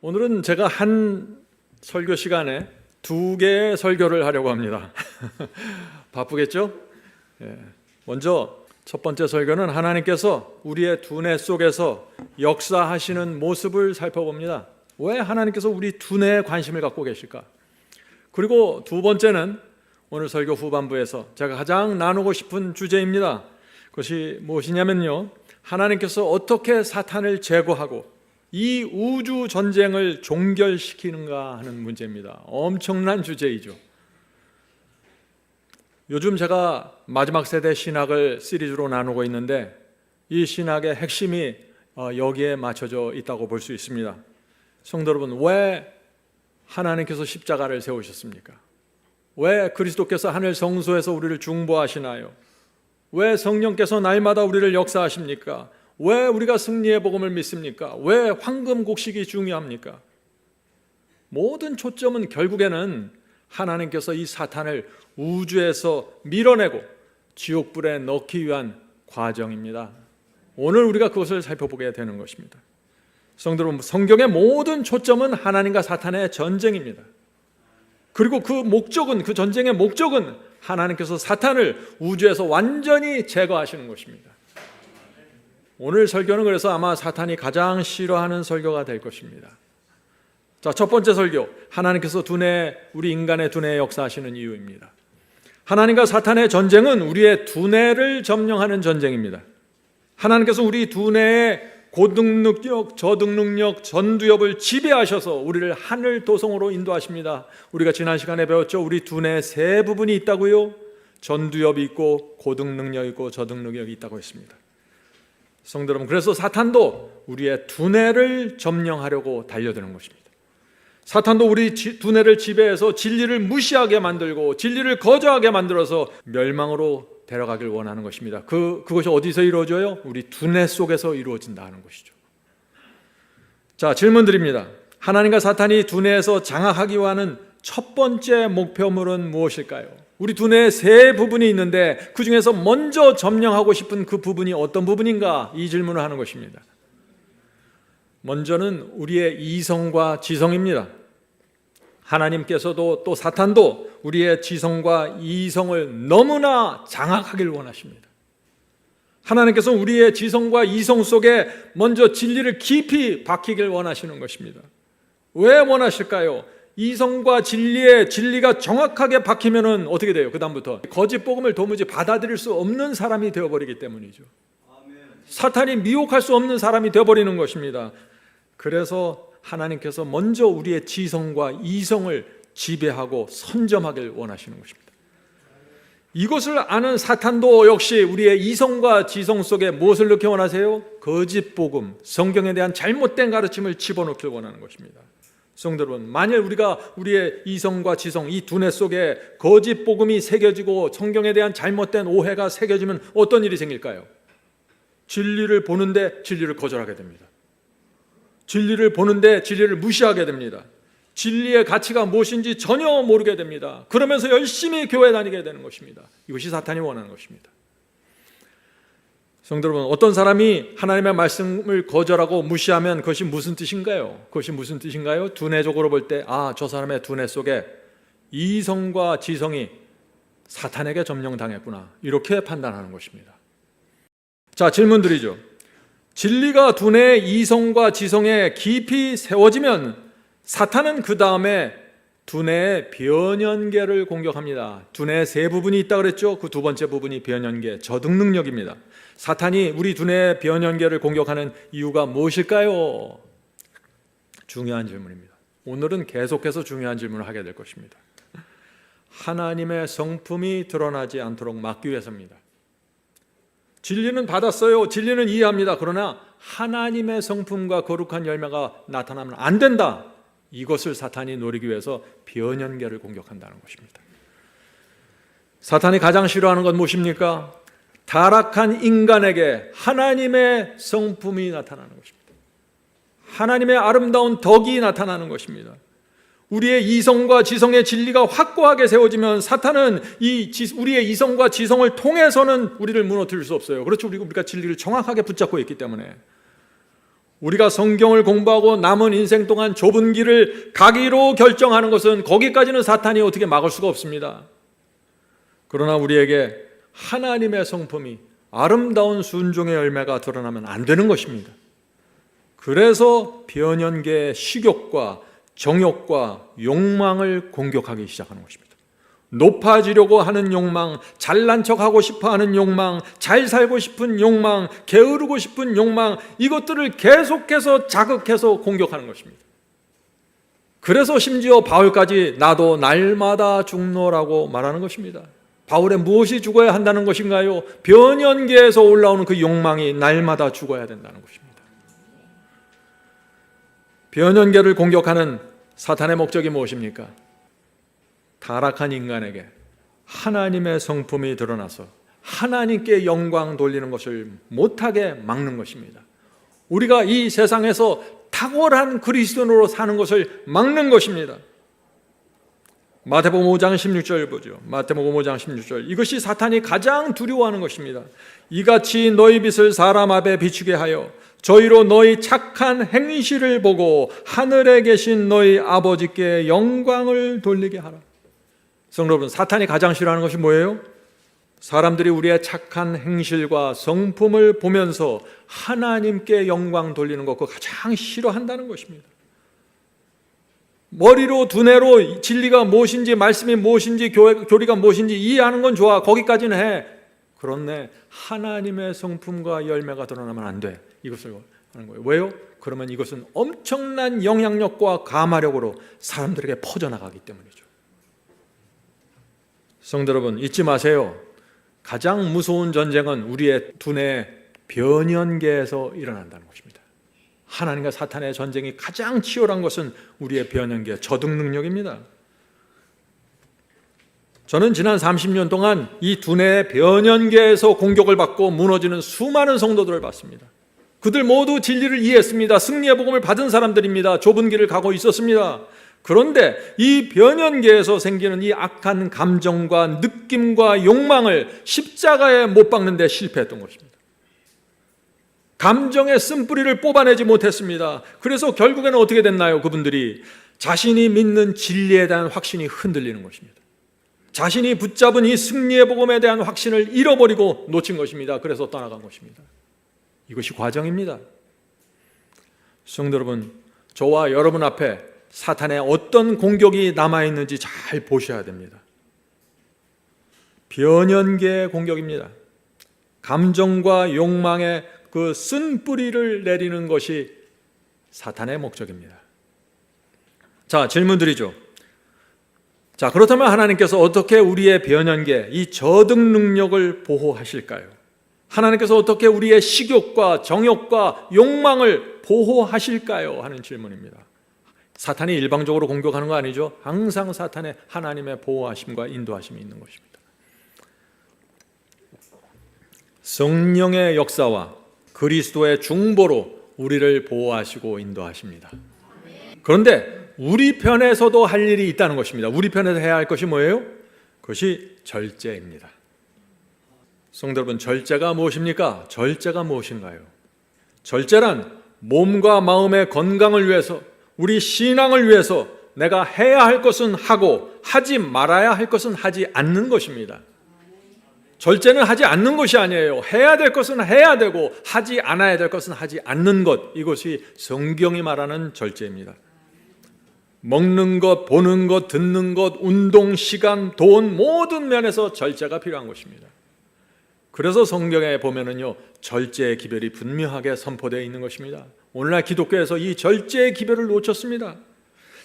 오늘은 제가 한 설교 시간에 2개의 설교를 하려고 합니다. 바쁘겠죠? 먼저 첫 번째 설교는 하나님께서 우리의 두뇌 속에서 역사하시는 모습을 살펴봅니다. 왜 하나님께서 우리 두뇌에 관심을 갖고 계실까? 그리고 두 번째는 오늘 설교 후반부에서 제가 가장 나누고 싶은 주제입니다. 그것이 무엇이냐면요, 하나님께서 어떻게 사탄을 제거하고 이 우주 전쟁을 종결시키는가 하는 문제입니다. 엄청난 주제이죠. 요즘 제가 마지막 세대 신학을 시리즈로 나누고 있는데 이 신학의 핵심이 여기에 맞춰져 있다고 볼 수 있습니다. 성도 여러분, 왜 하나님께서 십자가를 세우셨습니까? 왜 그리스도께서 하늘 성소에서 우리를 중보하시나요? 왜 성령께서 날마다 우리를 역사하십니까? 왜 우리가 승리의 복음을 믿습니까? 왜 황금 곡식이 중요합니까? 모든 초점은 결국에는 하나님께서 이 사탄을 우주에서 밀어내고 지옥불에 넣기 위한 과정입니다. 오늘 우리가 그것을 살펴보게 되는 것입니다. 성도 여러분, 성경의 모든 초점은 하나님과 사탄의 전쟁입니다. 그리고 그 전쟁의 목적은 하나님께서 사탄을 우주에서 완전히 제거하시는 것입니다. 오늘 설교는 그래서 아마 사탄이 가장 싫어하는 설교가 될 것입니다. 자, 첫 번째 설교, 하나님께서 우리 인간의 두뇌에 역사하시는 이유입니다. 하나님과 사탄의 전쟁은 우리의 두뇌를 점령하는 전쟁입니다. 하나님께서 우리 두뇌의 고등능력, 저등능력, 전두엽을 지배하셔서 우리를 하늘 도성으로 인도하십니다. 우리가 지난 시간에 배웠죠. 우리 두뇌에 세 부분이 있다고요. 전두엽이 있고 고등능력이 있고 저등능력이 있다고 했습니다. 성도 여러분, 그래서 사탄도 우리의 두뇌를 점령하려고 달려드는 것입니다. 사탄도 우리 두뇌를 지배해서 진리를 무시하게 만들고 진리를 거저하게 만들어서 멸망으로 데려가길 원하는 것입니다. 그것이 어디서 이루어져요? 우리 두뇌 속에서 이루어진다는 것이죠. 자, 질문 드립니다. 하나님과 사탄이 두뇌에서 장악하기 위한 첫 번째 목표물은 무엇일까요? 우리 두뇌에 세 부분이 있는데 그 중에서 먼저 점령하고 싶은 그 부분이 어떤 부분인가? 이 질문을 하는 것입니다. 먼저는 우리의 이성과 지성입니다. 하나님께서도 또 사탄도 우리의 지성과 이성을 너무나 장악하길 원하십니다. 하나님께서 우리의 지성과 이성 속에 먼저 진리를 깊이 박히길 원하시는 것입니다. 왜 원하실까요? 이성과 진리가 정확하게 박히면은 어떻게 돼요? 그 다음부터 거짓 복음을 도무지 받아들일 수 없는 사람이 되어버리기 때문이죠. 사탄이 미혹할 수 없는 사람이 되어버리는 것입니다. 그래서 하나님께서 먼저 우리의 지성과 이성을 지배하고 선점하길 원하시는 것입니다. 이것을 아는 사탄도 역시 우리의 이성과 지성 속에 무엇을 넣기 원하세요? 거짓 복음, 성경에 대한 잘못된 가르침을 집어넣기를 원하는 것입니다. 성도 여러분, 만일 우리의 이성과 지성, 이 두뇌 속에 거짓 복음이 새겨지고 성경에 대한 잘못된 오해가 새겨지면 어떤 일이 생길까요? 진리를 보는데 진리를 거절하게 됩니다. 진리를 보는데 진리를 무시하게 됩니다. 진리의 가치가 무엇인지 전혀 모르게 됩니다. 그러면서 열심히 교회 다니게 되는 것입니다. 이것이 사탄이 원하는 것입니다. 성도 여러분, 어떤 사람이 하나님의 말씀을 거절하고 무시하면 그것이 무슨 뜻인가요? 두뇌적으로 볼 때, 저 사람의 두뇌 속에 이성과 지성이 사탄에게 점령당했구나, 이렇게 판단하는 것입니다. 자, 질문 드리죠. 진리가 두뇌의 이성과 지성에 깊이 세워지면 사탄은 그 다음에 두뇌의 변연계를 공격합니다. 두뇌에 세 부분이 있다고 그랬죠? 그 두 번째 부분이 변연계, 저등능력입니다. 사탄이 우리 두뇌의 변연계를 공격하는 이유가 무엇일까요? 중요한 질문입니다. 오늘은 계속해서 중요한 질문을 하게 될 것입니다. 하나님의 성품이 드러나지 않도록 막기 위해서입니다. 진리는 받았어요. 진리는 이해합니다. 그러나 하나님의 성품과 거룩한 열매가 나타나면 안 된다. 이것을 사탄이 노리기 위해서 변연계를 공격한다는 것입니다. 사탄이 가장 싫어하는 건 무엇입니까? 타락한 인간에게 하나님의 성품이 나타나는 것입니다. 하나님의 아름다운 덕이 나타나는 것입니다. 우리의 이성과 지성의 진리가 확고하게 세워지면 사탄은 우리의 이성과 지성을 통해서는 우리를 무너뜨릴 수 없어요. 그렇죠. 우리가 진리를 정확하게 붙잡고 있기 때문에 우리가 성경을 공부하고 남은 인생 동안 좁은 길을 가기로 결정하는 것은 거기까지는 사탄이 어떻게 막을 수가 없습니다. 그러나 우리에게 하나님의 성품이 아름다운 순종의 열매가 드러나면 안 되는 것입니다. 그래서 변연계의 식욕과 정욕과 욕망을 공격하기 시작하는 것입니다. 높아지려고 하는 욕망, 잘난 척하고 싶어하는 욕망, 잘 살고 싶은 욕망, 게으르고 싶은 욕망, 이것들을 계속해서 자극해서 공격하는 것입니다. 그래서 심지어 바울까지 나도 날마다 죽노라고 말하는 것입니다. 바울의 무엇이 죽어야 한다는 것인가요? 변연계에서 올라오는 그 욕망이 날마다 죽어야 된다는 것입니다. 변연계를 공격하는 사탄의 목적이 무엇입니까? 타락한 인간에게 하나님의 성품이 드러나서 하나님께 영광 돌리는 것을 못하게 막는 것입니다. 우리가 이 세상에서 탁월한 그리스도인으로 사는 것을 막는 것입니다. 마태복음 5장 16절 보죠. 마태복음 5장 16절. 이것이 사탄이 가장 두려워하는 것입니다. 이같이 너희 빛을 사람 앞에 비추게 하여 저희로 너희 착한 행실을 보고 하늘에 계신 너희 아버지께 영광을 돌리게 하라. 성도 여러분, 사탄이 가장 싫어하는 것이 뭐예요? 사람들이 우리의 착한 행실과 성품을 보면서 하나님께 영광 돌리는 것, 그거 가장 싫어한다는 것입니다. 머리로 두뇌로 진리가 무엇인지, 말씀이 무엇인지, 교리가 무엇인지 이해하는 건 좋아. 거기까지는 해. 그런데 하나님의 성품과 열매가 드러나면 안 돼. 이것을 하는 거예요. 왜요? 그러면 이것은 엄청난 영향력과 가마력으로 사람들에게 퍼져나가기 때문이죠. 성도 여러분, 잊지 마세요. 가장 무서운 전쟁은 우리의 두뇌 변연계에서 일어난다는 것입니다. 하나님과 사탄의 전쟁이 가장 치열한 것은 우리의 변연계, 저득 능력입니다. 저는 지난 30년 동안 이 두뇌의 변연계에서 공격을 받고 무너지는 수많은 성도들을 봤습니다. 그들 모두 진리를 이해했습니다. 승리의 복음을 받은 사람들입니다. 좁은 길을 가고 있었습니다. 그런데 이 변연계에서 생기는 이 악한 감정과 느낌과 욕망을 십자가에 못 박는 데 실패했던 것입니다. 감정의 쓴뿌리를 뽑아내지 못했습니다. 그래서 결국에는 어떻게 됐나요? 그분들이 자신이 믿는 진리에 대한 확신이 흔들리는 것입니다. 자신이 붙잡은 이 승리의 복음에 대한 확신을 잃어버리고 놓친 것입니다. 그래서 떠나간 것입니다. 이것이 과정입니다. 성도 여러분, 저와 여러분 앞에 사탄의 어떤 공격이 남아있는지 잘 보셔야 됩니다. 변연계의 공격입니다. 감정과 욕망의 그 쓴뿌리를 내리는 것이 사탄의 목적입니다. 자, 질문 드리죠. 자, 그렇다면 하나님께서 어떻게 우리의 변연계, 이 저득 능력을 보호하실까요? 하나님께서 어떻게 우리의 식욕과 정욕과 욕망을 보호하실까요? 하는 질문입니다. 사탄이 일방적으로 공격하는 거 아니죠? 항상 사탄의 하나님의 보호하심과 인도하심이 있는 것입니다. 성령의 역사와 그리스도의 중보로 우리를 보호하시고 인도하십니다. 그런데 우리 편에서도 할 일이 있다는 것입니다. 우리 편에서 해야 할 것이 뭐예요? 그것이 절제입니다. 성도 여러분, 절제가 무엇입니까? 절제가 무엇인가요? 절제란 몸과 마음의 건강을 위해서, 우리 신앙을 위해서 내가 해야 할 것은 하고 하지 말아야 할 것은 하지 않는 것입니다. 절제는 하지 않는 것이 아니에요. 해야 될 것은 해야 되고 하지 않아야 될 것은 하지 않는 것, 이것이 성경이 말하는 절제입니다. 먹는 것, 보는 것, 듣는 것, 운동, 시간, 돈, 모든 면에서 절제가 필요한 것입니다. 그래서 성경에 보면은요, 절제의 기별이 분명하게 선포되어 있는 것입니다. 오늘날 기독교에서 이 절제의 기별을 놓쳤습니다.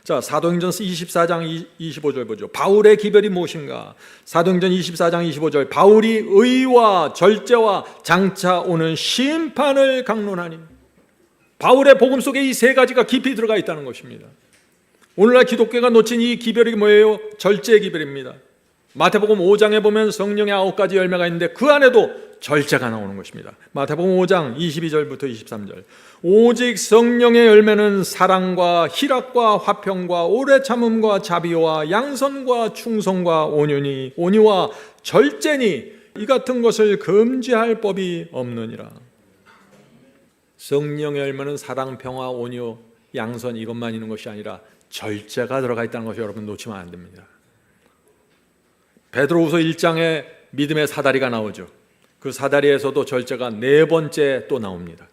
자, 사도행전 24장 25절 보죠. 바울의 기별이 무엇인가? 사도행전 24장 25절. 바울이 의와 절제와 장차 오는 심판을 강론하니. 바울의 복음 속에 이 세 가지가 깊이 들어가 있다는 것입니다. 오늘날 기독교가 놓친 이 기별이 뭐예요? 절제의 기별입니다. 마태복음 5장에 보면 성령의 9가지 열매가 있는데 그 안에도 절제가 나오는 것입니다. 마태복음 5장 22절부터 23절. 오직 성령의 열매는 사랑과 희락과 화평과 오래 참음과 자비와 양선과 충성과 온유와 절제니 이 같은 것을 금지할 법이 없느니라. 성령의 열매는 사랑, 평화, 온유, 양선 이것만 있는 것이 아니라 절제가 들어가 있다는 것이 여러분 놓치면 안 됩니다. 베드로후서 1장에 믿음의 사다리가 나오죠. 그 사다리에서도 절제가 네 번째 또 나옵니다.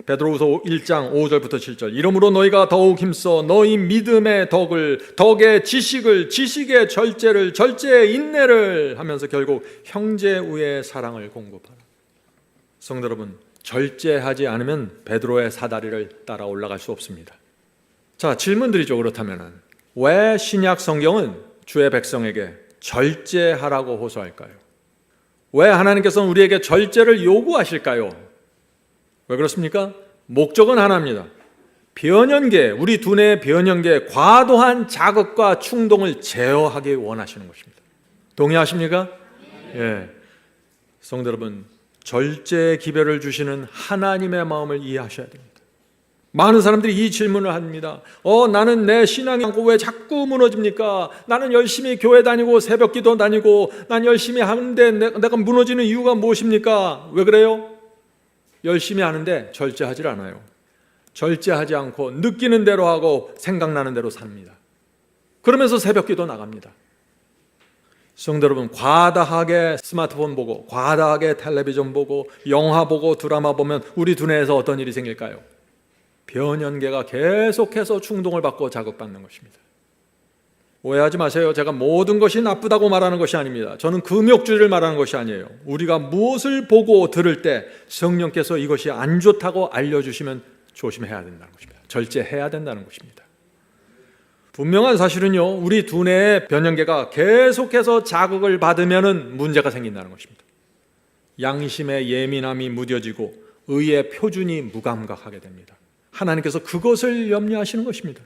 베드로후서 1장 5절부터 7절. 이러므로 너희가 더욱 힘써 너희 믿음의 덕을, 덕의 지식을, 지식의 절제를, 절제의 인내를 하면서 결국 형제 우애의 사랑을 공급하라. 성도 여러분, 절제하지 않으면 베드로의 사다리를 따라 올라갈 수 없습니다. 자, 질문 드리죠. 그렇다면 왜 신약 성경은 주의 백성에게 절제하라고 호소할까요? 왜 하나님께서는 우리에게 절제를 요구하실까요? 왜 그렇습니까? 목적은 하나입니다. 변형계, 우리 두뇌의 변형계, 과도한 자극과 충동을 제어하기 원하시는 것입니다. 동의하십니까? 예. 성도 여러분, 절제의 기별을 주시는 하나님의 마음을 이해하셔야 됩니다. 많은 사람들이 이 질문을 합니다. 나는 내 신앙이 않고 왜 자꾸 무너집니까? 나는 열심히 교회 다니고 새벽기도 다니고 난 열심히 하는데 내가 무너지는 이유가 무엇입니까? 왜 그래요? 열심히 하는데 절제하지 않아요. 절제하지 않고 느끼는 대로 하고 생각나는 대로 삽니다. 그러면서 새벽기도 나갑니다. 성도 여러분, 과다하게 스마트폰 보고 과다하게 텔레비전 보고 영화 보고 드라마 보면 우리 두뇌에서 어떤 일이 생길까요? 변연계가 계속해서 충동을 받고 자극받는 것입니다. 오해하지 마세요. 제가 모든 것이 나쁘다고 말하는 것이 아닙니다. 저는 금욕주의를 말하는 것이 아니에요. 우리가 무엇을 보고 들을 때 성령께서 이것이 안 좋다고 알려주시면 조심해야 된다는 것입니다. 절제해야 된다는 것입니다. 분명한 사실은요, 우리 두뇌의 변형계가 계속해서 자극을 받으면 문제가 생긴다는 것입니다. 양심의 예민함이 무뎌지고 의의 표준이 무감각하게 됩니다. 하나님께서 그것을 염려하시는 것입니다.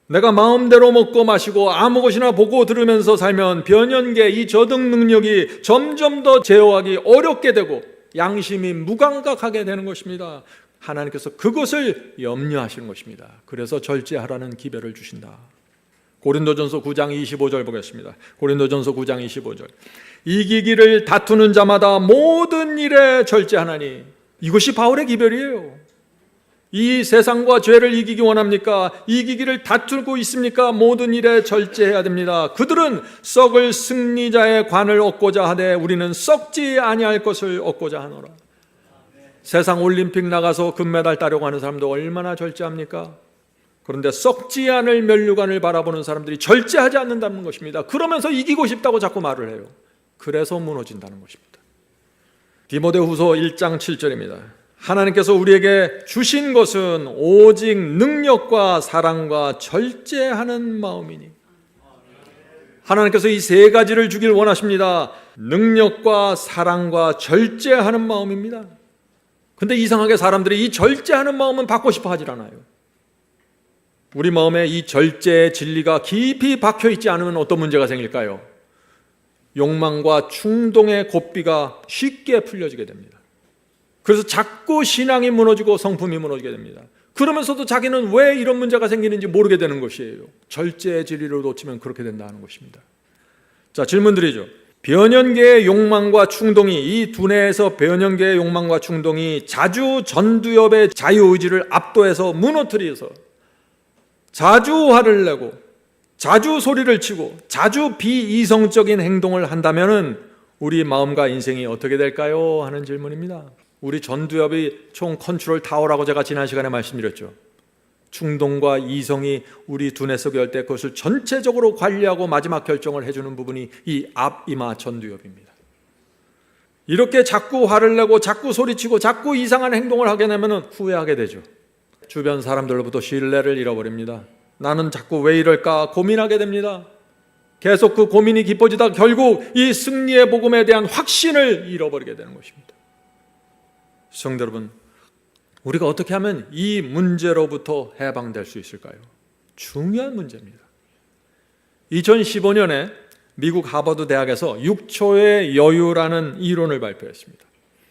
내가 마음대로 먹고 마시고 아무 것이나 보고 들으면서 살면 변연계, 이 저등 능력이 점점 더 제어하기 어렵게 되고 양심이 무감각하게 되는 것입니다. 하나님께서 그것을 염려하시는 것입니다. 그래서 절제하라는 기별을 주신다. 고린도전서 9장 25절 보겠습니다. 고린도전서 9장 25절. 이기기를 다투는 자마다 모든 일에 절제하나니. 이것이 바울의 기별이에요. 이 세상과 죄를 이기기 원합니까? 이기기를 다투고 있습니까? 모든 일에 절제해야 됩니다. 그들은 썩을 승리자의 관을 얻고자 하되 우리는 썩지 아니할 것을 얻고자 하노라. 세상 올림픽 나가서 금메달 따려고 하는 사람도 얼마나 절제합니까? 그런데 썩지 않을 면류관을 바라보는 사람들이 절제하지 않는다는 것입니다. 그러면서 이기고 싶다고 자꾸 말을 해요. 그래서 무너진다는 것입니다. 디모데후서 1장 7절입니다. 하나님께서 우리에게 주신 것은 오직 능력과 사랑과 절제하는 마음이니. 하나님께서 이 세 가지를 주길 원하십니다. 능력과 사랑과 절제하는 마음입니다. 근데 이상하게 사람들이 이 절제하는 마음은 받고 싶어 하질 않아요. 우리 마음에 이 절제의 진리가 깊이 박혀 있지 않으면 어떤 문제가 생길까요? 욕망과 충동의 고삐가 쉽게 풀려지게 됩니다. 그래서 자꾸 신앙이 무너지고 성품이 무너지게 됩니다. 그러면서도 자기는 왜 이런 문제가 생기는지 모르게 되는 것이에요. 절제의 진리를 놓치면 그렇게 된다는 것입니다. 자, 질문 드리죠. 변연계의 욕망과 충동이, 이 두뇌에서 변연계의 욕망과 충동이 자주 전두엽의 자유의지를 압도해서 무너뜨려서 자주 화를 내고 자주 소리를 치고 자주 비이성적인 행동을 한다면 우리 마음과 인생이 어떻게 될까요? 하는 질문입니다. 우리 전두엽이 총 컨트롤 타워라고 제가 지난 시간에 말씀드렸죠. 충동과 이성이 우리 두뇌 속에 올 때 그것을 전체적으로 관리하고 마지막 결정을 해주는 부분이 이 앞이마 전두엽입니다. 이렇게 자꾸 화를 내고 자꾸 소리치고 자꾸 이상한 행동을 하게 되면 후회하게 되죠. 주변 사람들로부터 신뢰를 잃어버립니다. 나는 자꾸 왜 이럴까 고민하게 됩니다. 계속 그 고민이 깊어지다 결국 이 승리의 복음에 대한 확신을 잃어버리게 되는 것입니다. 성도 여러분, 우리가 어떻게 하면 이 문제로부터 해방될 수 있을까요? 중요한 문제입니다. 2015년에 미국 하버드 대학에서 6초의 여유라는 이론을 발표했습니다.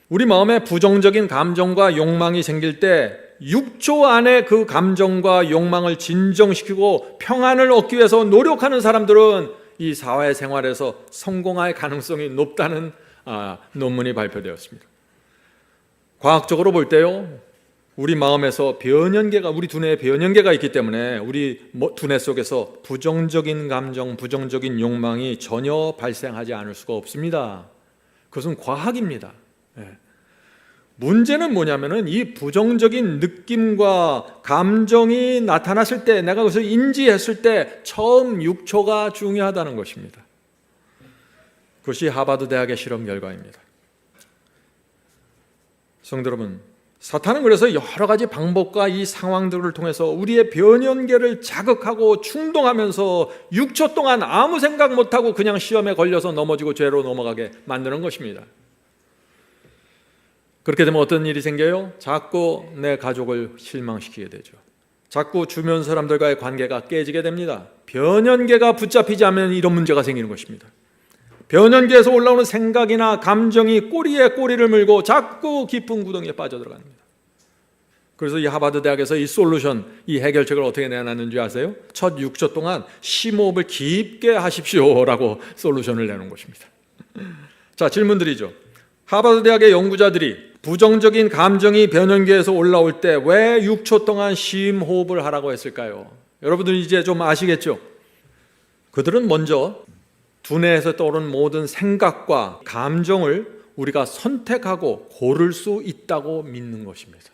우리 마음에 부정적인 감정과 욕망이 생길 때 6초 안에 그 감정과 욕망을 진정시키고 평안을 얻기 위해서 노력하는 사람들은 이 사회생활에서 성공할 가능성이 높다는 논문이 발표되었습니다. 과학적으로 볼 때요, 우리 마음에서 변연계가, 우리 두뇌에 변연계가 있기 때문에 우리 두뇌 속에서 부정적인 감정, 부정적인 욕망이 전혀 발생하지 않을 수가 없습니다. 그것은 과학입니다. 문제는 뭐냐면은 이 부정적인 느낌과 감정이 나타났을 때, 내가 그것을 인지했을 때 처음 6초가 중요하다는 것입니다. 그것이 하버드 대학의 실험 결과입니다. 성도 여러분, 사탄은 그래서 여러 가지 방법과 이 상황들을 통해서 우리의 변연계를 자극하고 충동하면서 6초 동안 아무 생각 못하고 그냥 시험에 걸려서 넘어지고 죄로 넘어가게 만드는 것입니다. 그렇게 되면 어떤 일이 생겨요? 자꾸 내 가족을 실망시키게 되죠. 자꾸 주변 사람들과의 관계가 깨지게 됩니다. 변연계가 붙잡히지 않으면 이런 문제가 생기는 것입니다. 변연계에서 올라오는 생각이나 감정이 꼬리에 꼬리를 물고 자꾸 깊은 구덩이에 빠져들어갑니다. 그래서 이 하버드 대학에서 이 솔루션, 이 해결책을 어떻게 내놨는지 아세요? 첫 6초 동안 심호흡을 깊게 하십시오라고 솔루션을 내놓은 것입니다. 자, 질문 드리죠. 하버드 대학의 연구자들이 부정적인 감정이 변연계에서 올라올 때 왜 6초 동안 심호흡을 하라고 했을까요? 여러분들 이제 좀 아시겠죠? 그들은 먼저 두뇌에서 떠오른 모든 생각과 감정을 우리가 선택하고 고를 수 있다고 믿는 것입니다.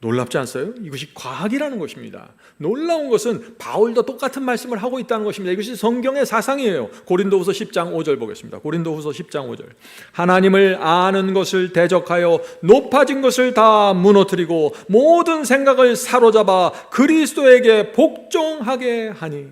놀랍지 않어요? 이것이 과학이라는 것입니다. 놀라운 것은 바울도 똑같은 말씀을 하고 있다는 것입니다. 이것이 성경의 사상이에요. 고린도후서 10장 5절 보겠습니다. 고린도후서 10장 5절. 하나님을 아는 것을 대적하여 높아진 것을 다 무너뜨리고 모든 생각을 사로잡아 그리스도에게 복종하게 하니.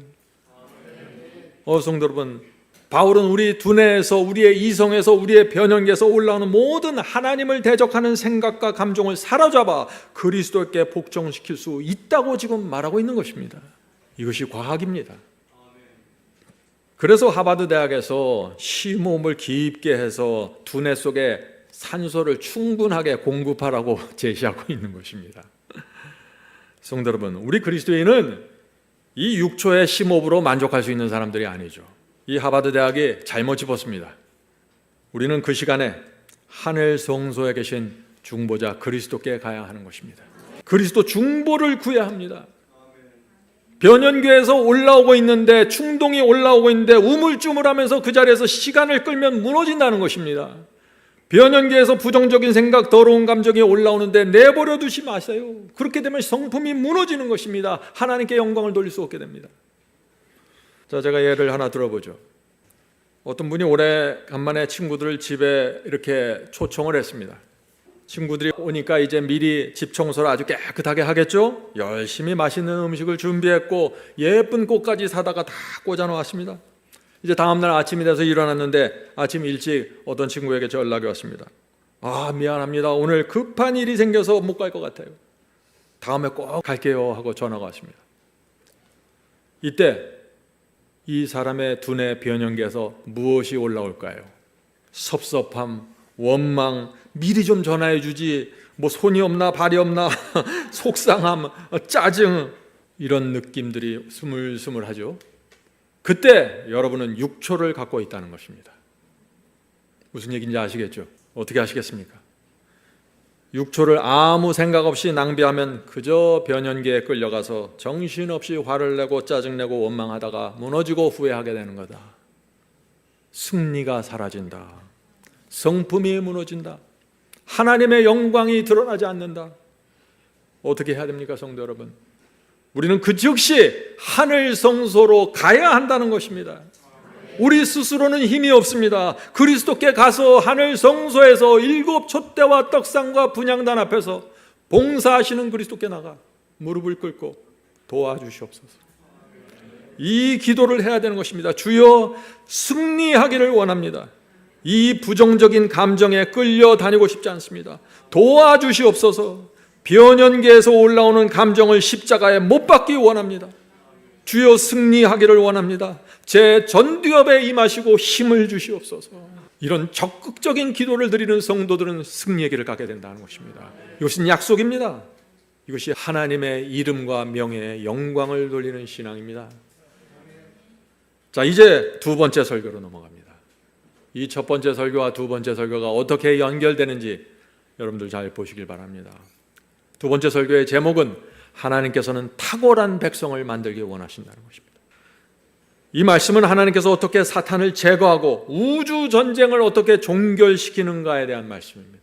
성도 여러분, 바울은 우리 두뇌에서, 우리의 이성에서, 우리의 변연계에서 올라오는 모든 하나님을 대적하는 생각과 감정을 사로잡아 그리스도께 복종시킬 수 있다고 지금 말하고 있는 것입니다. 이것이 과학입니다. 그래서 하버드 대학에서 심호흡을 깊게 해서 두뇌 속에 산소를 충분하게 공급하라고 제시하고 있는 것입니다. 성도 여러분, 우리 그리스도인은 이 6초의 심호흡으로 만족할 수 있는 사람들이 아니죠. 이 하버드 대학이 잘못 짚었습니다. 우리는 그 시간에 하늘 성소에 계신 중보자 그리스도께 가야 하는 것입니다. 그리스도 중보를 구해야 합니다. 변연계에서 올라오고 있는데, 충동이 올라오고 있는데 우물쭈물하면서 그 자리에서 시간을 끌면 무너진다는 것입니다. 변연계에서 부정적인 생각, 더러운 감정이 올라오는데 내버려 두지 마세요. 그렇게 되면 성품이 무너지는 것입니다. 하나님께 영광을 돌릴 수 없게 됩니다. 자, 제가 예를 하나 들어보죠. 어떤 분이 오래간만에 친구들을 집에 이렇게 초청을 했습니다. 친구들이 오니까 이제 미리 집 청소를 아주 깨끗하게 하겠죠. 열심히 맛있는 음식을 준비했고 예쁜 꽃까지 사다가 다 꽂아 놓았습니다. 이제 다음날 아침이 돼서 일어났는데 아침 일찍 어떤 친구에게 연락이 왔습니다. 미안합니다. 오늘 급한 일이 생겨서 못 갈 것 같아요. 다음에 꼭 갈게요 하고 전화가 왔습니다. 이때 이 사람의 두뇌 변연계에서 무엇이 올라올까요? 섭섭함, 원망, 미리 좀 전화해 주지, 뭐 손이 없나 발이 없나, 속상함, 짜증, 이런 느낌들이 스물스물하죠. 그때 여러분은 6초를 갖고 있다는 것입니다. 무슨 얘기인지 아시겠죠? 어떻게 아시겠습니까? 6초를 아무 생각 없이 낭비하면 그저 변연계에 끌려가서 정신없이 화를 내고 짜증내고 원망하다가 무너지고 후회하게 되는 거다. 승리가 사라진다. 성품이 무너진다. 하나님의 영광이 드러나지 않는다. 어떻게 해야 됩니까, 성도 여러분? 우리는 그 즉시 하늘 성소로 가야 한다는 것입니다. 우리 스스로는 힘이 없습니다. 그리스도께 가서 하늘 성소에서 7 촛대와 떡상과 분향단 앞에서 봉사하시는 그리스도께 나가 무릎을 꿇고 도와주시옵소서. 이 기도를 해야 되는 것입니다. 주여, 승리하기를 원합니다. 이 부정적인 감정에 끌려다니고 싶지 않습니다. 도와주시옵소서. 변연계에서 올라오는 감정을 십자가에 못 박기 원합니다. 주여, 승리하기를 원합니다. 제 전두엽에 임하시고 힘을 주시옵소서. 이런 적극적인 기도를 드리는 성도들은 승리의 길을 가게 된다는 것입니다. 이것은 약속입니다. 이것이 하나님의 이름과 명예에 영광을 돌리는 신앙입니다. 자, 이제 두 번째 설교로 넘어갑니다. 이 첫 번째 설교와 두 번째 설교가 어떻게 연결되는지 여러분들 잘 보시길 바랍니다. 두 번째 설교의 제목은 하나님께서는 탁월한 백성을 만들기 원하신다는 것입니다. 이 말씀은 하나님께서 어떻게 사탄을 제거하고 우주 전쟁을 어떻게 종결시키는가에 대한 말씀입니다.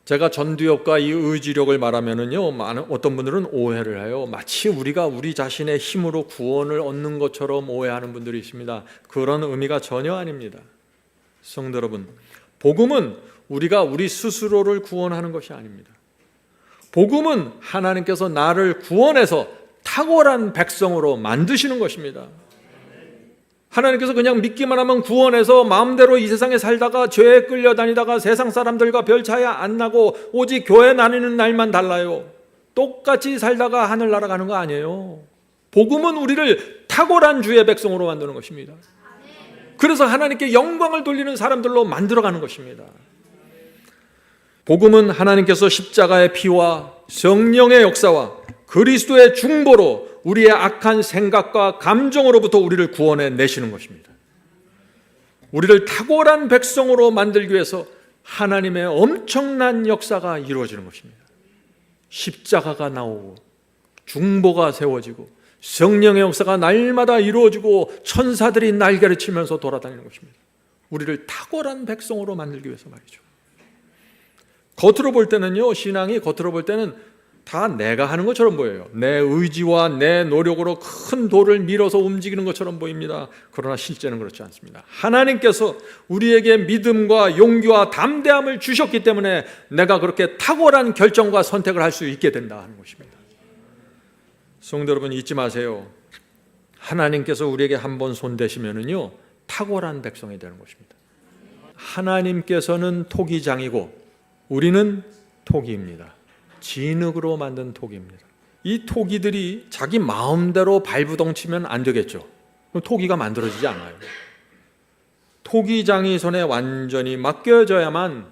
제가 전두엽과 이 의지력을 말하면은요, 어떤 분들은 오해를 해요. 마치 우리가 우리 자신의 힘으로 구원을 얻는 것처럼 오해하는 분들이 있습니다. 그런 의미가 전혀 아닙니다. 성도 여러분, 복음은 우리가 우리 스스로를 구원하는 것이 아닙니다. 복음은 하나님께서 나를 구원해서 탁월한 백성으로 만드시는 것입니다. 하나님께서 그냥 믿기만 하면 구원해서 마음대로 이 세상에 살다가 죄에 끌려다니다가 세상 사람들과 별 차이 안 나고 오직 교회 다니는 날만 달라요. 똑같이 살다가 하늘 날아가는 거 아니에요. 복음은 우리를 탁월한 주의 백성으로 만드는 것입니다. 그래서 하나님께 영광을 돌리는 사람들로 만들어가는 것입니다. 복음은 하나님께서 십자가의 피와 성령의 역사와 그리스도의 중보로 우리의 악한 생각과 감정으로부터 우리를 구원해 내시는 것입니다. 우리를 탁월한 백성으로 만들기 위해서 하나님의 엄청난 역사가 이루어지는 것입니다. 십자가가 나오고 중보가 세워지고 성령의 역사가 날마다 이루어지고 천사들이 날개를 치면서 돌아다니는 것입니다. 우리를 탁월한 백성으로 만들기 위해서 말이죠. 겉으로 볼 때는요, 신앙이 겉으로 볼 때는 다 내가 하는 것처럼 보여요. 내 의지와 내 노력으로 큰 돌을 밀어서 움직이는 것처럼 보입니다. 그러나 실제는 그렇지 않습니다. 하나님께서 우리에게 믿음과 용기와 담대함을 주셨기 때문에 내가 그렇게 탁월한 결정과 선택을 할 수 있게 된다 하는 것입니다. 성도 여러분, 잊지 마세요. 하나님께서 우리에게 한번 손대시면은요, 탁월한 백성이 되는 것입니다. 하나님께서는 토기장이고 우리는 토기입니다. 진흙으로 만든 토기입니다. 이 토기들이 자기 마음대로 발부동치면 안 되겠죠. 그럼 토기가 만들어지지 않아요. 토기장이 손에 완전히 맡겨져야만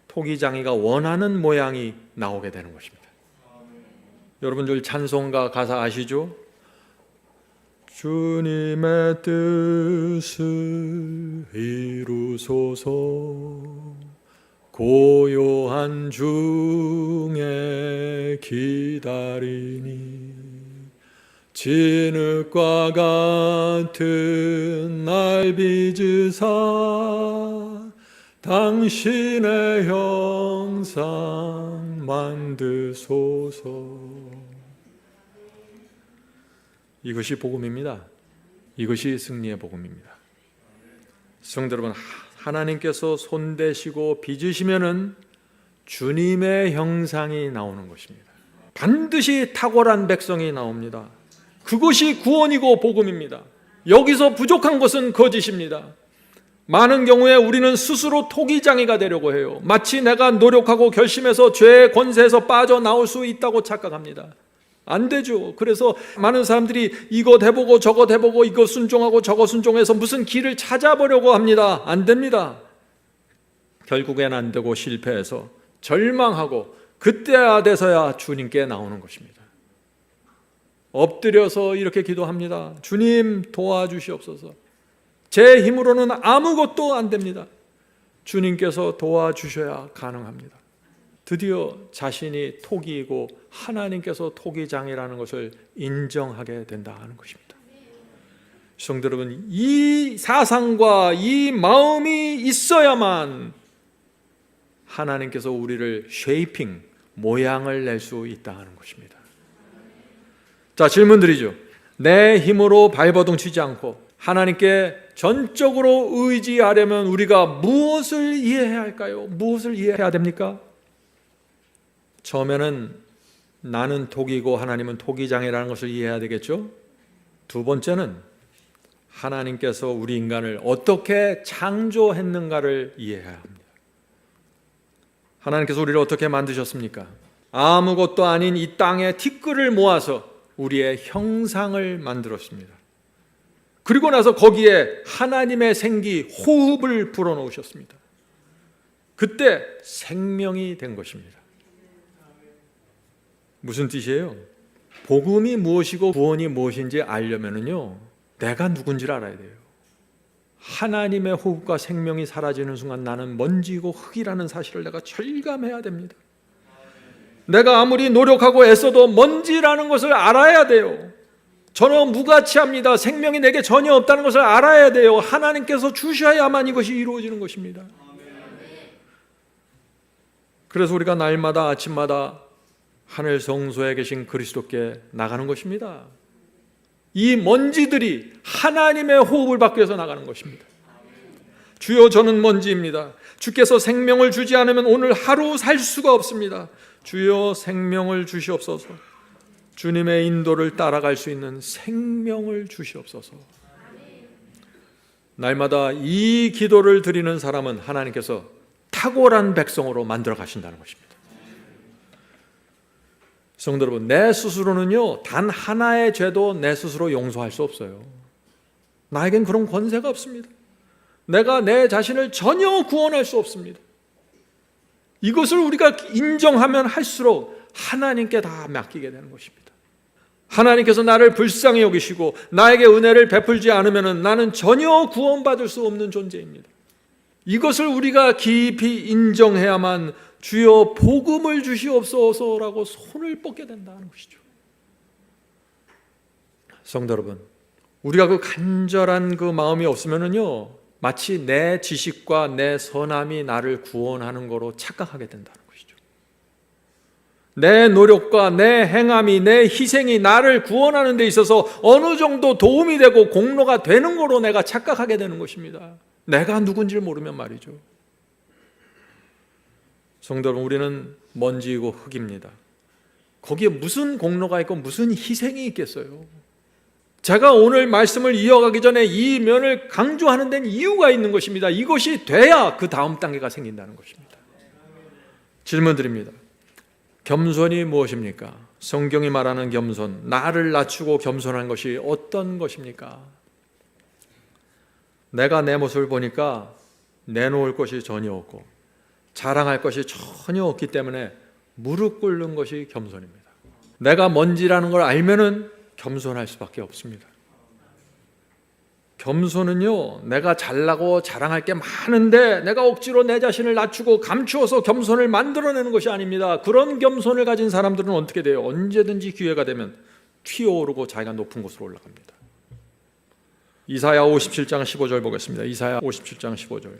토기장이가 원하는 모양이 나오게 되는 것입니다. 여러분들 찬송가 가사 아시죠? 주님의 뜻을 이루소서 고요한 중에 기다리니 진흙과 같은 날 빚으사 당신의 형상 만드소서. 이것이 복음입니다. 이것이 승리의 복음입니다. 성도 여러분, 하나님께서 손대시고 빚으시면은 주님의 형상이 나오는 것입니다. 반드시 탁월한 백성이 나옵니다. 그것이 구원이고 복음입니다. 여기서 부족한 것은 거짓입니다. 많은 경우에 우리는 스스로 토기장이가 되려고 해요. 마치 내가 노력하고 결심해서 죄의 권세에서 빠져나올 수 있다고 착각합니다. 안 되죠. 그래서 많은 사람들이 이것 해보고 저것 해보고 이것 순종하고 저것 순종해서 무슨 길을 찾아보려고 합니다. 안 됩니다. 결국엔 안 되고 실패해서 절망하고 그때야 돼서야 주님께 나오는 것입니다. 엎드려서 이렇게 기도합니다. 주님 도와주시옵소서. 제 힘으로는 아무것도 안 됩니다. 주님께서 도와주셔야 가능합니다. 드디어 자신이 토기이고 하나님께서 토기장이라는 것을 인정하게 된다 하는 것입니다. 성도 여러분, 이 사상과 이 마음이 있어야만 하나님께서 우리를 쉐이핑, 모양을 낼 수 있다 하는 것입니다. 자, 질문 드리죠. 내 힘으로 발버둥치지 않고 하나님께 전적으로 의지하려면 우리가 무엇을 이해해야 할까요? 무엇을 이해해야 됩니까? 처음에는 나는 토기고 하나님은 토기장이라는 것을 이해해야 되겠죠. 두 번째는 하나님께서 우리 인간을 어떻게 창조했는가를 이해해야 합니다. 하나님께서 우리를 어떻게 만드셨습니까? 아무것도 아닌 이 땅에 티끌을 모아서 우리의 형상을 만들었습니다. 그리고 나서 거기에 하나님의 생기, 호흡을 불어넣으셨습니다. 그때 생명이 된 것입니다. 무슨 뜻이에요? 복음이 무엇이고 구원이 무엇인지 알려면은요, 내가 누군지를 알아야 돼요. 하나님의 호흡과 생명이 사라지는 순간 나는 먼지이고 흙이라는 사실을 내가 절감해야 됩니다. 내가 아무리 노력하고 애써도 먼지라는 것을 알아야 돼요. 저는 무가치합니다. 생명이 내게 전혀 없다는 것을 알아야 돼요. 하나님께서 주셔야만 이것이 이루어지는 것입니다. 그래서 우리가 날마다 아침마다 하늘 성소에 계신 그리스도께 나가는 것입니다. 이 먼지들이 하나님의 호흡을 받기 위해서 나가는 것입니다. 주여, 저는 먼지입니다. 주께서 생명을 주지 않으면 오늘 하루 살 수가 없습니다. 주여, 생명을 주시옵소서. 주님의 인도를 따라갈 수 있는 생명을 주시옵소서. 날마다 이 기도를 드리는 사람은 하나님께서 탁월한 백성으로 만들어 가신다는 것입니다. 성도 여러분, 내 스스로는요, 단 하나의 죄도 내 스스로 용서할 수 없어요. 나에겐 그런 권세가 없습니다. 내가 내 자신을 전혀 구원할 수 없습니다. 이것을 우리가 인정하면 할수록 하나님께 다 맡기게 되는 것입니다. 하나님께서 나를 불쌍히 여기시고 나에게 은혜를 베풀지 않으면 나는 전혀 구원받을 수 없는 존재입니다. 이것을 우리가 깊이 인정해야만 주여 복음을 주시옵소서라고 손을 뻗게 된다는 것이죠. 성도 여러분, 우리가 그 간절한 그 마음이 없으면요, 마치 내 지식과 내 선함이 나를 구원하는 거로 착각하게 된다는 것이죠. 내 노력과 내 행함이, 내 희생이 나를 구원하는 데 있어서 어느 정도 도움이 되고 공로가 되는 거로 내가 착각하게 되는 것입니다. 내가 누군지를 모르면 말이죠. 성도 여러분, 우리는 먼지이고 흙입니다. 거기에 무슨 공로가 있고 무슨 희생이 있겠어요? 제가 오늘 말씀을 이어가기 전에 이 면을 강조하는 데는 이유가 있는 것입니다. 이것이 돼야 그 다음 단계가 생긴다는 것입니다. 질문 드립니다. 겸손이 무엇입니까? 성경이 말하는 겸손, 나를 낮추고 겸손한 것이 어떤 것입니까? 내가 내 모습을 보니까 내놓을 것이 전혀 없고 자랑할 것이 전혀 없기 때문에 무릎 꿇는 것이 겸손입니다. 내가 먼지라는 걸 알면은 겸손할 수밖에 없습니다. 겸손은요, 내가 잘나고 자랑할 게 많은데 내가 억지로 내 자신을 낮추고 감추어서 겸손을 만들어내는 것이 아닙니다. 그런 겸손을 가진 사람들은 어떻게 돼요? 언제든지 기회가 되면 튀어오르고 자기가 높은 곳으로 올라갑니다. 이사야 57장 15절 보겠습니다. 이사야 57장 15절.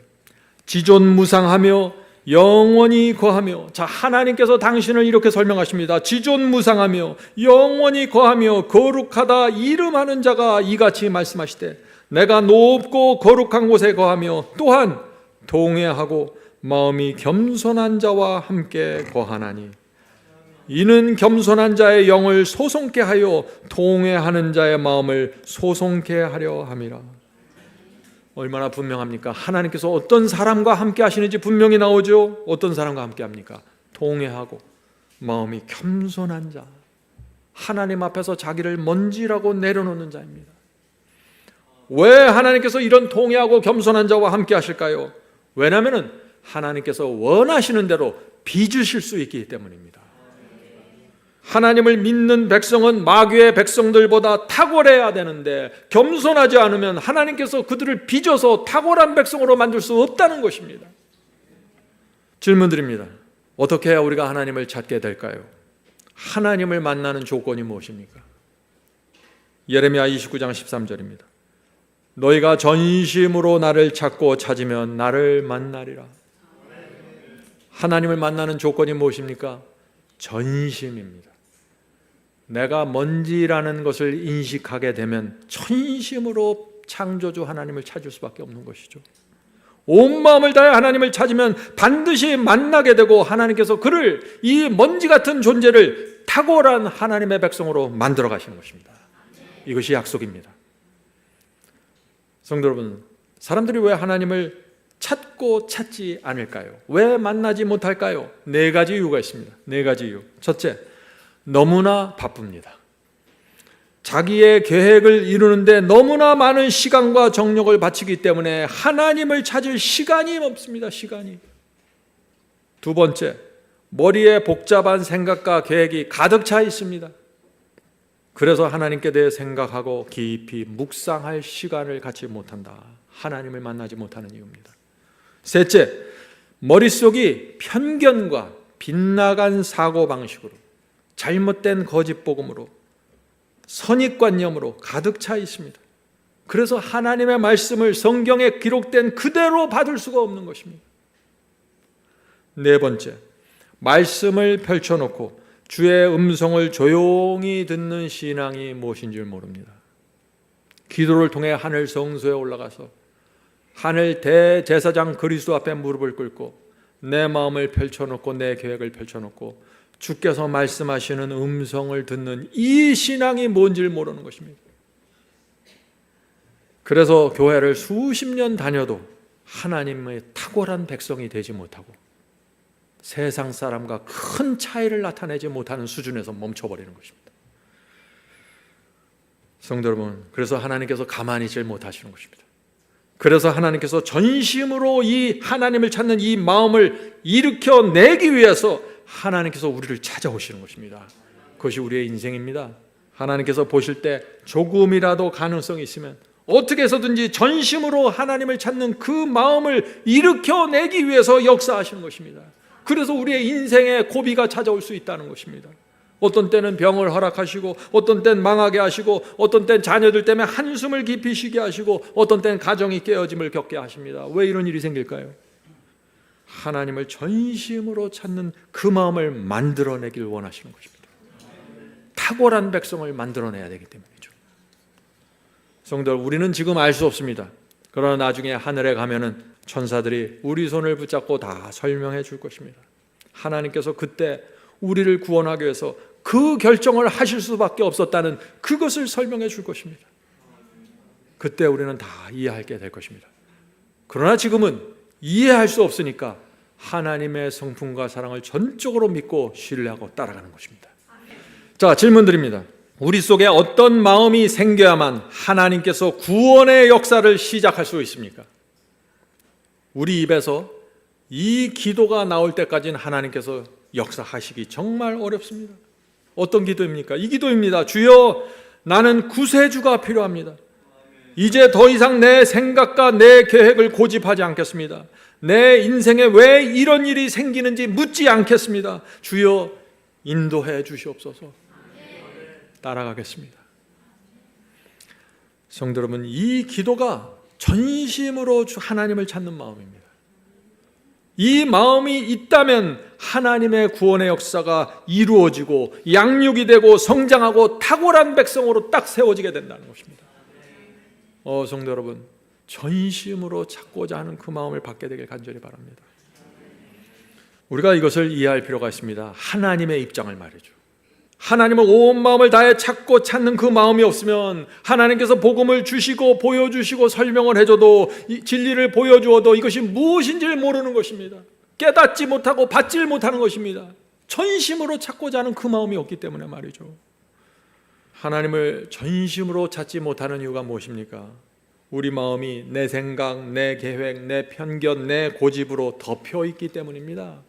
지존무상하며 영원히 거하며, 자, 하나님께서 당신을 이렇게 설명하십니다. 지존무상하며 영원히 거하며 거룩하다 이름하는 자가 이같이 말씀하시되, 내가 높고 거룩한 곳에 거하며 또한 동해하고 마음이 겸손한 자와 함께 거하나니, 이는 겸손한 자의 영을 소송케 하여 동해하는 자의 마음을 소송케 하려 함이라. 얼마나 분명합니까? 하나님께서 어떤 사람과 함께 하시는지 분명히 나오죠. 어떤 사람과 함께 합니까? 동해하고 마음이 겸손한 자, 하나님 앞에서 자기를 먼지라고 내려놓는 자입니다. 왜 하나님께서 이런 동해하고 겸손한 자와 함께 하실까요? 왜냐하면 하나님께서 원하시는 대로 빚으실 수 있기 때문입니다. 하나님을 믿는 백성은 마귀의 백성들보다 탁월해야 되는데 겸손하지 않으면 하나님께서 그들을 빚어서 탁월한 백성으로 만들 수 없다는 것입니다. 질문 드립니다. 어떻게 해야 우리가 하나님을 찾게 될까요? 하나님을 만나는 조건이 무엇입니까? 예레미야 29장 13절입니다. 너희가 전심으로 나를 찾고 찾으면 나를 만나리라. 하나님을 만나는 조건이 무엇입니까? 전심입니다. 내가 먼지라는 것을 인식하게 되면 전심으로 창조주 하나님을 찾을 수밖에 없는 것이죠. 온 마음을 다해 하나님을 찾으면 반드시 만나게 되고 하나님께서 그를, 이 먼지 같은 존재를 탁월한 하나님의 백성으로 만들어 가시는 것입니다. 이것이 약속입니다. 성도 여러분, 사람들이 왜 하나님을 찾고 찾지 않을까요? 왜 만나지 못할까요? 4가지 이유가 있습니다. 4가지 이유. 첫째, 너무나 바쁩니다. 자기의 계획을 이루는데 너무나 많은 시간과 정력을 바치기 때문에 하나님을 찾을 시간이 없습니다. 시간이. 두 번째, 머리에 복잡한 생각과 계획이 가득 차 있습니다. 그래서 하나님께 대해 생각하고 깊이 묵상할 시간을 갖지 못한다. 하나님을 만나지 못하는 이유입니다. 셋째, 머릿속이 편견과 빗나간 사고방식으로, 잘못된 거짓 복음으로, 선입관념으로 가득 차 있습니다. 그래서 하나님의 말씀을 성경에 기록된 그대로 받을 수가 없는 것입니다. 네 번째, 말씀을 펼쳐놓고 주의 음성을 조용히 듣는 신앙이 무엇인 줄 모릅니다. 기도를 통해 하늘 성소에 올라가서 하늘 대제사장 그리스도 앞에 무릎을 꿇고 내 마음을 펼쳐놓고 내 계획을 펼쳐놓고 주께서 말씀하시는 음성을 듣는 이 신앙이 뭔지를 모르는 것입니다. 그래서 교회를 수십 년 다녀도 하나님의 탁월한 백성이 되지 못하고 세상 사람과 큰 차이를 나타내지 못하는 수준에서 멈춰버리는 것입니다. 성도 여러분, 그래서 하나님께서 가만히 있지 못하시는 것입니다. 그래서 하나님께서 전심으로 이 하나님을 찾는 이 마음을 일으켜내기 위해서 하나님께서 우리를 찾아오시는 것입니다. 그것이 우리의 인생입니다. 하나님께서 보실 때 조금이라도 가능성이 있으면 어떻게 해서든지 전심으로 하나님을 찾는 그 마음을 일으켜내기 위해서 역사하시는 것입니다. 그래서 우리의 인생에 고비가 찾아올 수 있다는 것입니다. 어떤 때는 병을 허락하시고, 어떤 때는 망하게 하시고, 어떤 때는 자녀들 때문에 한숨을 깊이 쉬게 하시고, 어떤 때는 가정이 깨어짐을 겪게 하십니다. 왜 이런 일이 생길까요? 하나님을 전심으로 찾는 그 마음을 만들어내길 원하시는 것입니다. 탁월한 백성을 만들어내야 되기 때문이죠. 성도, 우리는 지금 알 수 없습니다. 그러나 나중에 하늘에 가면은 천사들이 우리 손을 붙잡고 다 설명해 줄 것입니다. 하나님께서 그때 우리를 구원하기 위해서 그 결정을 하실 수밖에 없었다는 그것을 설명해 줄 것입니다. 그때 우리는 다 이해하게 될 것입니다. 그러나 지금은 이해할 수 없으니까 하나님의 성품과 사랑을 전적으로 믿고 신뢰하고 따라가는 것입니다. 자, 질문 드립니다. 우리 속에 어떤 마음이 생겨야만 하나님께서 구원의 역사를 시작할 수 있습니까? 우리 입에서 이 기도가 나올 때까지는 하나님께서 역사하시기 정말 어렵습니다. 어떤 기도입니까? 이 기도입니다. 주여, 나는 구세주가 필요합니다. 이제 더 이상 내 생각과 내 계획을 고집하지 않겠습니다. 내 인생에 왜 이런 일이 생기는지 묻지 않겠습니다. 주여, 인도해 주시옵소서. 따라가겠습니다. 성도 여러분, 이 기도가 전심으로 하나님을 찾는 마음입니다. 이 마음이 있다면 하나님의 구원의 역사가 이루어지고 양육이 되고 성장하고 탁월한 백성으로 딱 세워지게 된다는 것입니다. 성도 여러분, 전심으로 찾고자 하는 그 마음을 받게 되길 간절히 바랍니다. 우리가 이것을 이해할 필요가 있습니다. 하나님의 입장을 말이죠. 하나님을 온 마음을 다해 찾고 찾는 그 마음이 없으면 하나님께서 복음을 주시고 보여주시고 설명을 해줘도, 진리를 보여주어도 이것이 무엇인지를 모르는 것입니다. 깨닫지 못하고 받지 못하는 것입니다. 전심으로 찾고자 하는 그 마음이 없기 때문에 말이죠. 하나님을 전심으로 찾지 못하는 이유가 무엇입니까? 우리 마음이 내 생각, 내 계획, 내 편견, 내 고집으로 덮여 있기 때문입니다.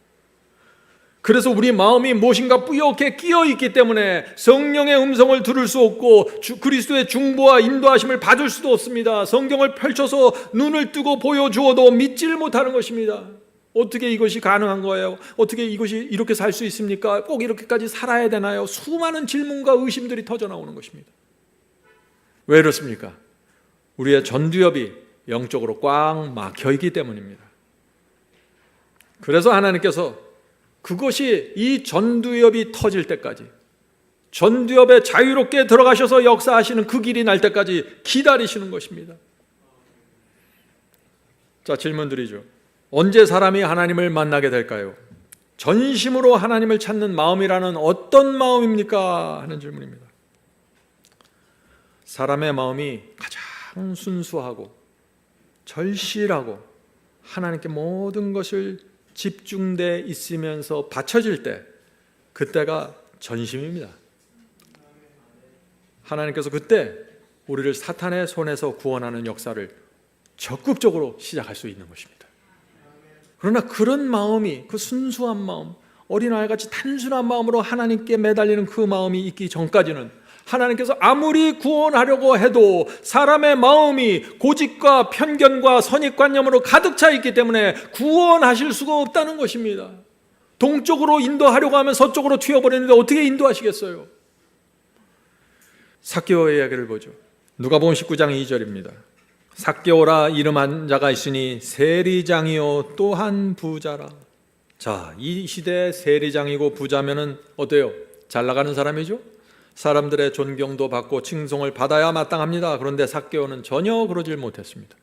그래서 우리 마음이 무엇인가 뿌옇게 끼어 있기 때문에 성령의 음성을 들을 수 없고 그리스도의 중보와 인도하심을 받을 수도 없습니다. 성경을 펼쳐서 눈을 뜨고 보여주어도 믿지를 못하는 것입니다. 어떻게 이것이 가능한 거예요? 어떻게 이것이 이렇게 살 수 있습니까? 꼭 이렇게까지 살아야 되나요? 수많은 질문과 의심들이 터져 나오는 것입니다. 왜 그렇습니까? 우리의 전두엽이 영적으로 꽉 막혀 있기 때문입니다. 그래서 하나님께서 그것이 이 전두엽이 터질 때까지, 전두엽에 자유롭게 들어가셔서 역사하시는 그 길이 날 때까지 기다리시는 것입니다. 자, 질문 드리죠. 언제 사람이 하나님을 만나게 될까요? 전심으로 하나님을 찾는 마음이라는 어떤 마음입니까? 하는 질문입니다. 사람의 마음이 가장 순수하고 절실하고 하나님께 모든 것을 집중돼 있으면서 받쳐질 때, 그때가 전심입니다. 하나님께서 그때 우리를 사탄의 손에서 구원하는 역사를 적극적으로 시작할 수 있는 것입니다. 그러나 그런 마음이, 그 순수한 마음, 어린아이같이 단순한 마음으로 하나님께 매달리는 그 마음이 있기 전까지는 하나님께서 아무리 구원하려고 해도 사람의 마음이 고집과 편견과 선입관념으로 가득 차 있기 때문에 구원하실 수가 없다는 것입니다. 동쪽으로 인도하려고 하면 서쪽으로 튀어버리는데 어떻게 인도하시겠어요? 삭개오의 이야기를 보죠. 누가복음 19장 2절입니다. 삭개오라 이름한 자가 있으니 세리장이요 또한 부자라. 자, 이 시대에 세리장이고 부자면은 어때요? 잘 나가는 사람이죠? 사람들의 존경도 받고 칭송을 받아야 마땅합니다. 그런데 삭개오는 전혀 그러질 못했습니다.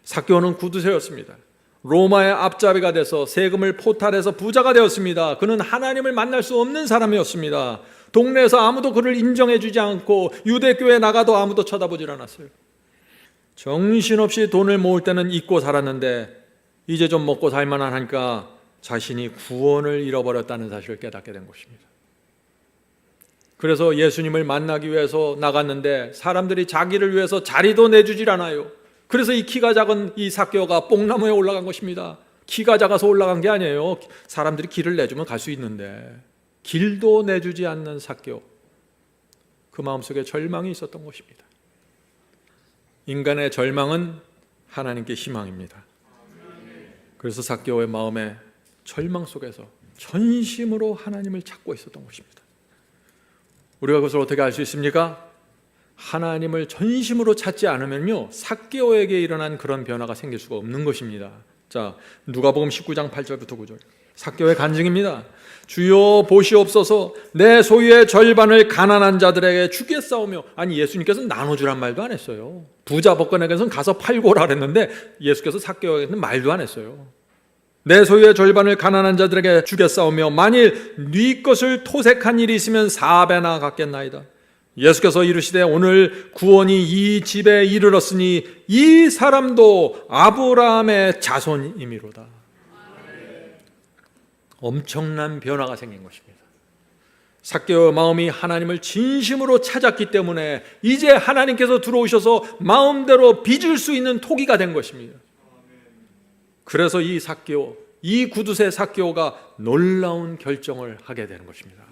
삭개오는 구두쇠였습니다. 로마의 앞잡이가 돼서 세금을 포탈해서 부자가 되었습니다. 그는 하나님을 만날 수 없는 사람이었습니다. 동네에서 아무도 그를 인정해 주지 않고 유대교에 나가도 아무도 쳐다보질 않았어요. 정신없이 돈을 모을 때는 잊고 살았는데 이제 좀 먹고 살만한 하니까 자신이 구원을 잃어버렸다는 사실을 깨닫게 된 것입니다. 그래서 예수님을 만나기 위해서 나갔는데 사람들이 자기를 위해서 자리도 내주질 않아요. 그래서 이 키가 작은 이 삭개오가 뽕나무에 올라간 것입니다. 키가 작아서 올라간 게 아니에요. 사람들이 길을 내주면 갈 수 있는데 길도 내주지 않는 삭개오, 그 마음속에 절망이 있었던 것입니다. 인간의 절망은 하나님께 희망입니다. 그래서 삭개오의 마음에 절망 속에서 전심으로 하나님을 찾고 있었던 것입니다. 우리가 그것을 어떻게 알 수 있습니까? 하나님을 전심으로 찾지 않으면요, 삭개오에게 일어난 그런 변화가 생길 수가 없는 것입니다. 자, 누가복음 19장 8절부터 9절. 삭개오의 간증입니다. 주여 보시옵소서, 내 소유의 절반을 가난한 자들에게 주겠사오며. 아니, 예수님께서는 나눠주란 말도 안 했어요. 부자 복권에게서는 가서 팔고라 그랬는데 예수께서 삭개오에게는 말도 안 했어요. 내 소유의 절반을 가난한 자들에게 주겠사오며 만일 네 것을 토색한 일이 있으면 4배나 갚겠나이다. 예수께서 이르시되 오늘 구원이 이 집에 이르렀으니 이 사람도 아브라함의 자손이미로다. 엄청난 변화가 생긴 것입니다. 삭개오의 마음이 하나님을 진심으로 찾았기 때문에 이제 하나님께서 들어오셔서 마음대로 빚을 수 있는 토기가 된 것입니다. 그래서 이 삭개오, 이 구두쇠 삭개오가 놀라운 결정을 하게 되는 것입니다.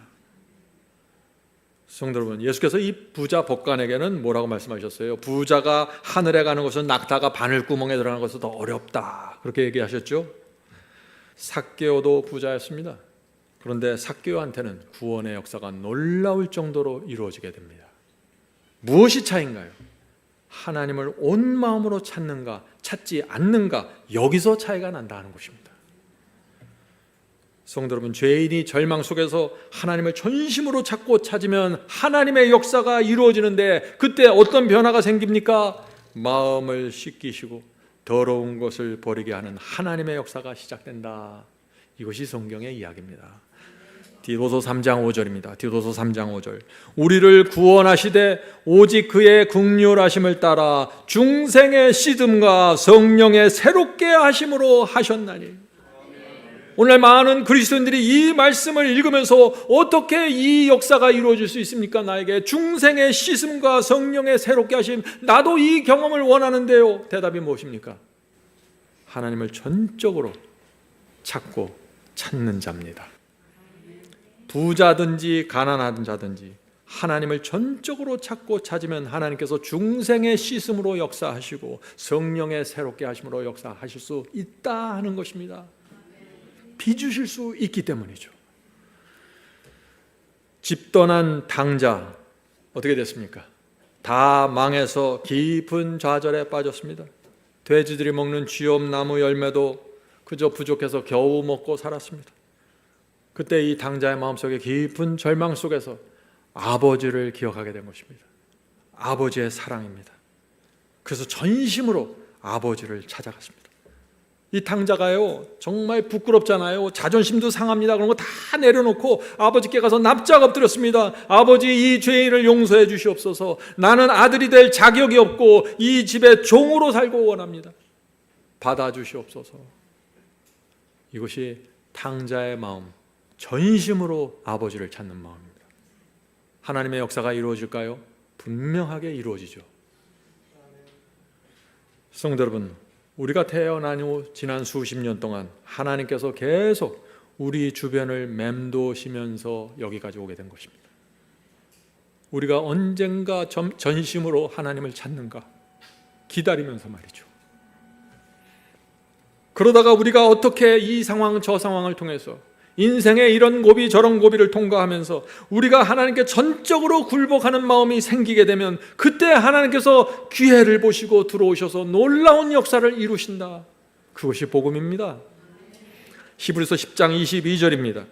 성도 여러분, 예수께서 이 부자 법관에게는 뭐라고 말씀하셨어요? 부자가 하늘에 가는 것은 낙타가 바늘구멍에 들어가는 것은 더 어렵다, 그렇게 얘기하셨죠. 삭개오도 부자였습니다. 그런데 삭개오한테는 구원의 역사가 놀라울 정도로 이루어지게 됩니다. 무엇이 차이인가요? 하나님을 온 마음으로 찾는가 찾지 않는가, 여기서 차이가 난다는 것입니다. 성도 여러분, 죄인이 절망 속에서 하나님을 전심으로 찾고 찾으면 하나님의 역사가 이루어지는데 그때 어떤 변화가 생깁니까? 마음을 씻기시고 더러운 것을 버리게 하는 하나님의 역사가 시작된다. 이것이 성경의 이야기입니다. 디도서 3장 5절입니다. 디도서 3장 5절. 우리를 구원하시되 오직 그의 긍휼하심을 따라 중생의 씻음과 성령의 새롭게 하심으로 하셨나니. 오늘 많은 그리스도인들이 이 말씀을 읽으면서 어떻게 이 역사가 이루어질 수 있습니까? 나에게 중생의 씻음과 성령의 새롭게 하심, 나도 이 경험을 원하는데요. 대답이 무엇입니까? 하나님을 전적으로 찾고 찾는 자입니다. 부자든지 가난한 자든지 하나님을 전적으로 찾고 찾으면 하나님께서 중생의 씻음으로 역사하시고 성령의 새롭게 하심으로 역사하실 수 있다 하는 것입니다. 빚주실 수 있기 때문이죠. 집 떠난 당자 어떻게 됐습니까? 다 망해서 깊은 좌절에 빠졌습니다. 돼지들이 먹는 쥐엄나무 열매도 그저 부족해서 겨우 먹고 살았습니다. 그때 이 당자의 마음속에 깊은 절망 속에서 아버지를 기억하게 된 것입니다. 아버지의 사랑입니다. 그래서 전심으로 아버지를 찾아갔습니다. 이 당자가요, 정말 부끄럽잖아요. 자존심도 상합니다. 그런 거 다 내려놓고 아버지께 가서 납작 엎드렸습니다. 아버지, 이 죄인을 용서해 주시옵소서. 나는 아들이 될 자격이 없고 이 집에 종으로 살고 원합니다. 받아주시옵소서. 이것이 당자의 마음, 전심으로 아버지를 찾는 마음입니다. 하나님의 역사가 이루어질까요? 분명하게 이루어지죠. 성도 여러분, 우리가 태어난 후 지난 수십 년 동안 하나님께서 계속 우리 주변을 맴도시면서 여기까지 오게 된 것입니다. 우리가 언젠가 전심으로 하나님을 찾는가 기다리면서 말이죠. 그러다가 우리가 어떻게 이 상황 저 상황을 통해서 인생의 이런 고비 저런 고비를 통과하면서 우리가 하나님께 전적으로 굴복하는 마음이 생기게 되면 그때 하나님께서 기회를 보시고 들어오셔서 놀라운 역사를 이루신다. 그것이 복음입니다. 히브리서 10장 22절입니다.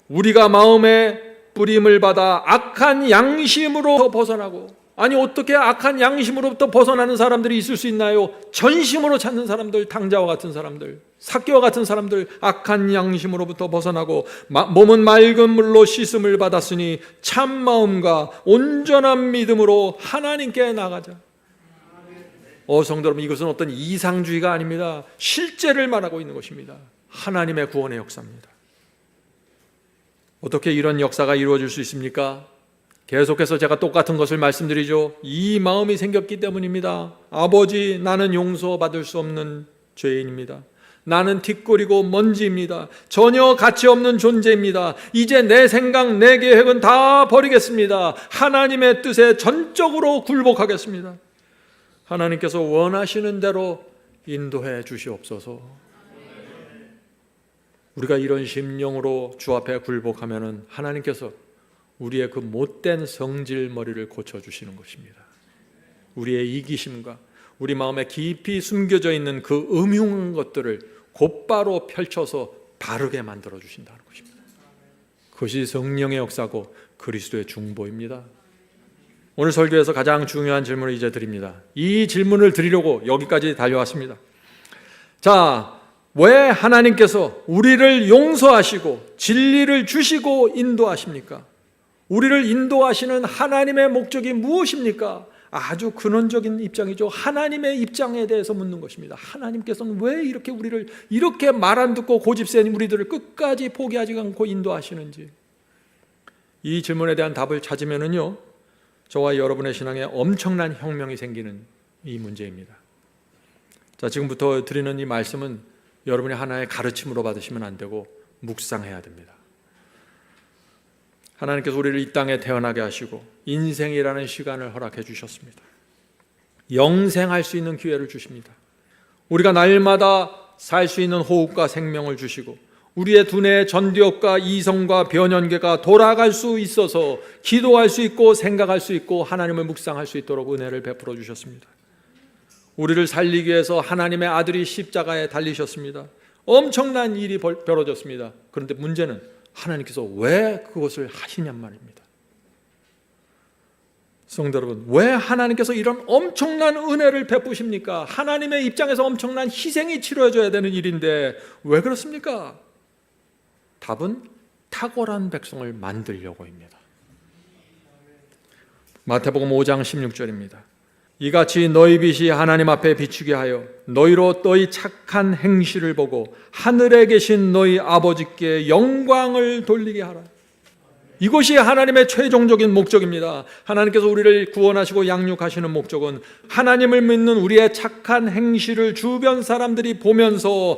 우리가 마음에 뿌림을 받아 악한 양심으로 벗어나고, 아니 어떻게 악한 양심으로부터 벗어나는 사람들이 있을 수 있나요? 전심으로 찾는 사람들, 당자와 같은 사람들, 삭개와 같은 사람들, 악한 양심으로부터 벗어나고 몸은 맑은 물로 씻음을 받았으니 참 마음과 온전한 믿음으로 하나님께 나가자. 성도 여러분, 이것은 어떤 이상주의가 아닙니다. 실제를 말하고 있는 것입니다. 하나님의 구원의 역사입니다. 어떻게 이런 역사가 이루어질 수 있습니까? 계속해서 제가 똑같은 것을 말씀드리죠. 이 마음이 생겼기 때문입니다. 아버지, 나는 용서받을 수 없는 죄인입니다. 나는 틱거리고 먼지입니다. 전혀 가치 없는 존재입니다. 이제 내 생각, 내 계획은 다 버리겠습니다. 하나님의 뜻에 전적으로 굴복하겠습니다. 하나님께서 원하시는 대로 인도해 주시옵소서. 우리가 이런 심령으로 주 앞에 굴복하면 하나님께서 우리의 그 못된 성질머리를 고쳐주시는 것입니다. 우리의 이기심과 우리 마음에 깊이 숨겨져 있는 그 음흉한 것들을 곧바로 펼쳐서 바르게 만들어 주신다는 것입니다. 그것이 성령의 역사고 그리스도의 중보입니다. 오늘 설교에서 가장 중요한 질문을 이제 드립니다. 이 질문을 드리려고 여기까지 달려왔습니다. 자, 왜 하나님께서 우리를 용서하시고 진리를 주시고 인도하십니까? 우리를 인도하시는 하나님의 목적이 무엇입니까? 아주 근원적인 입장이죠. 하나님의 입장에 대해서 묻는 것입니다. 하나님께서는 왜 이렇게 우리를 이렇게 말 안 듣고 고집센 우리들을 끝까지 포기하지 않고 인도하시는지, 이 질문에 대한 답을 찾으면은요, 저와 여러분의 신앙에 엄청난 혁명이 생기는 이 문제입니다. 자, 지금부터 드리는 이 말씀은 여러분이 하나의 가르침으로 받으시면 안 되고 묵상해야 됩니다. 하나님께서 우리를 이 땅에 태어나게 하시고 인생이라는 시간을 허락해 주셨습니다. 영생할 수 있는 기회를 주십니다. 우리가 날마다 살 수 있는 호흡과 생명을 주시고 우리의 두뇌의 전두엽과 이성과 변연계가 돌아갈 수 있어서 기도할 수 있고 생각할 수 있고 하나님을 묵상할 수 있도록 은혜를 베풀어 주셨습니다. 우리를 살리기 위해서 하나님의 아들이 십자가에 달리셨습니다. 엄청난 일이 벌어졌습니다. 그런데 문제는 하나님께서 왜 그것을 하시냔 말입니다. 성도 여러분, 왜 하나님께서 이런 엄청난 은혜를 베푸십니까? 하나님의 입장에서 엄청난 희생이 치러져야 되는 일인데 왜 그렇습니까? 답은 탁월한 백성을 만들려고입니다. 마태복음 5장 16절입니다. 이같이 너희 빛이 하나님 앞에 비추게 하여 너희로 너희 착한 행실을 보고 하늘에 계신 너희 아버지께 영광을 돌리게 하라. 이것이 하나님의 최종적인 목적입니다. 하나님께서 우리를 구원하시고 양육하시는 목적은 하나님을 믿는 우리의 착한 행실을 주변 사람들이 보면서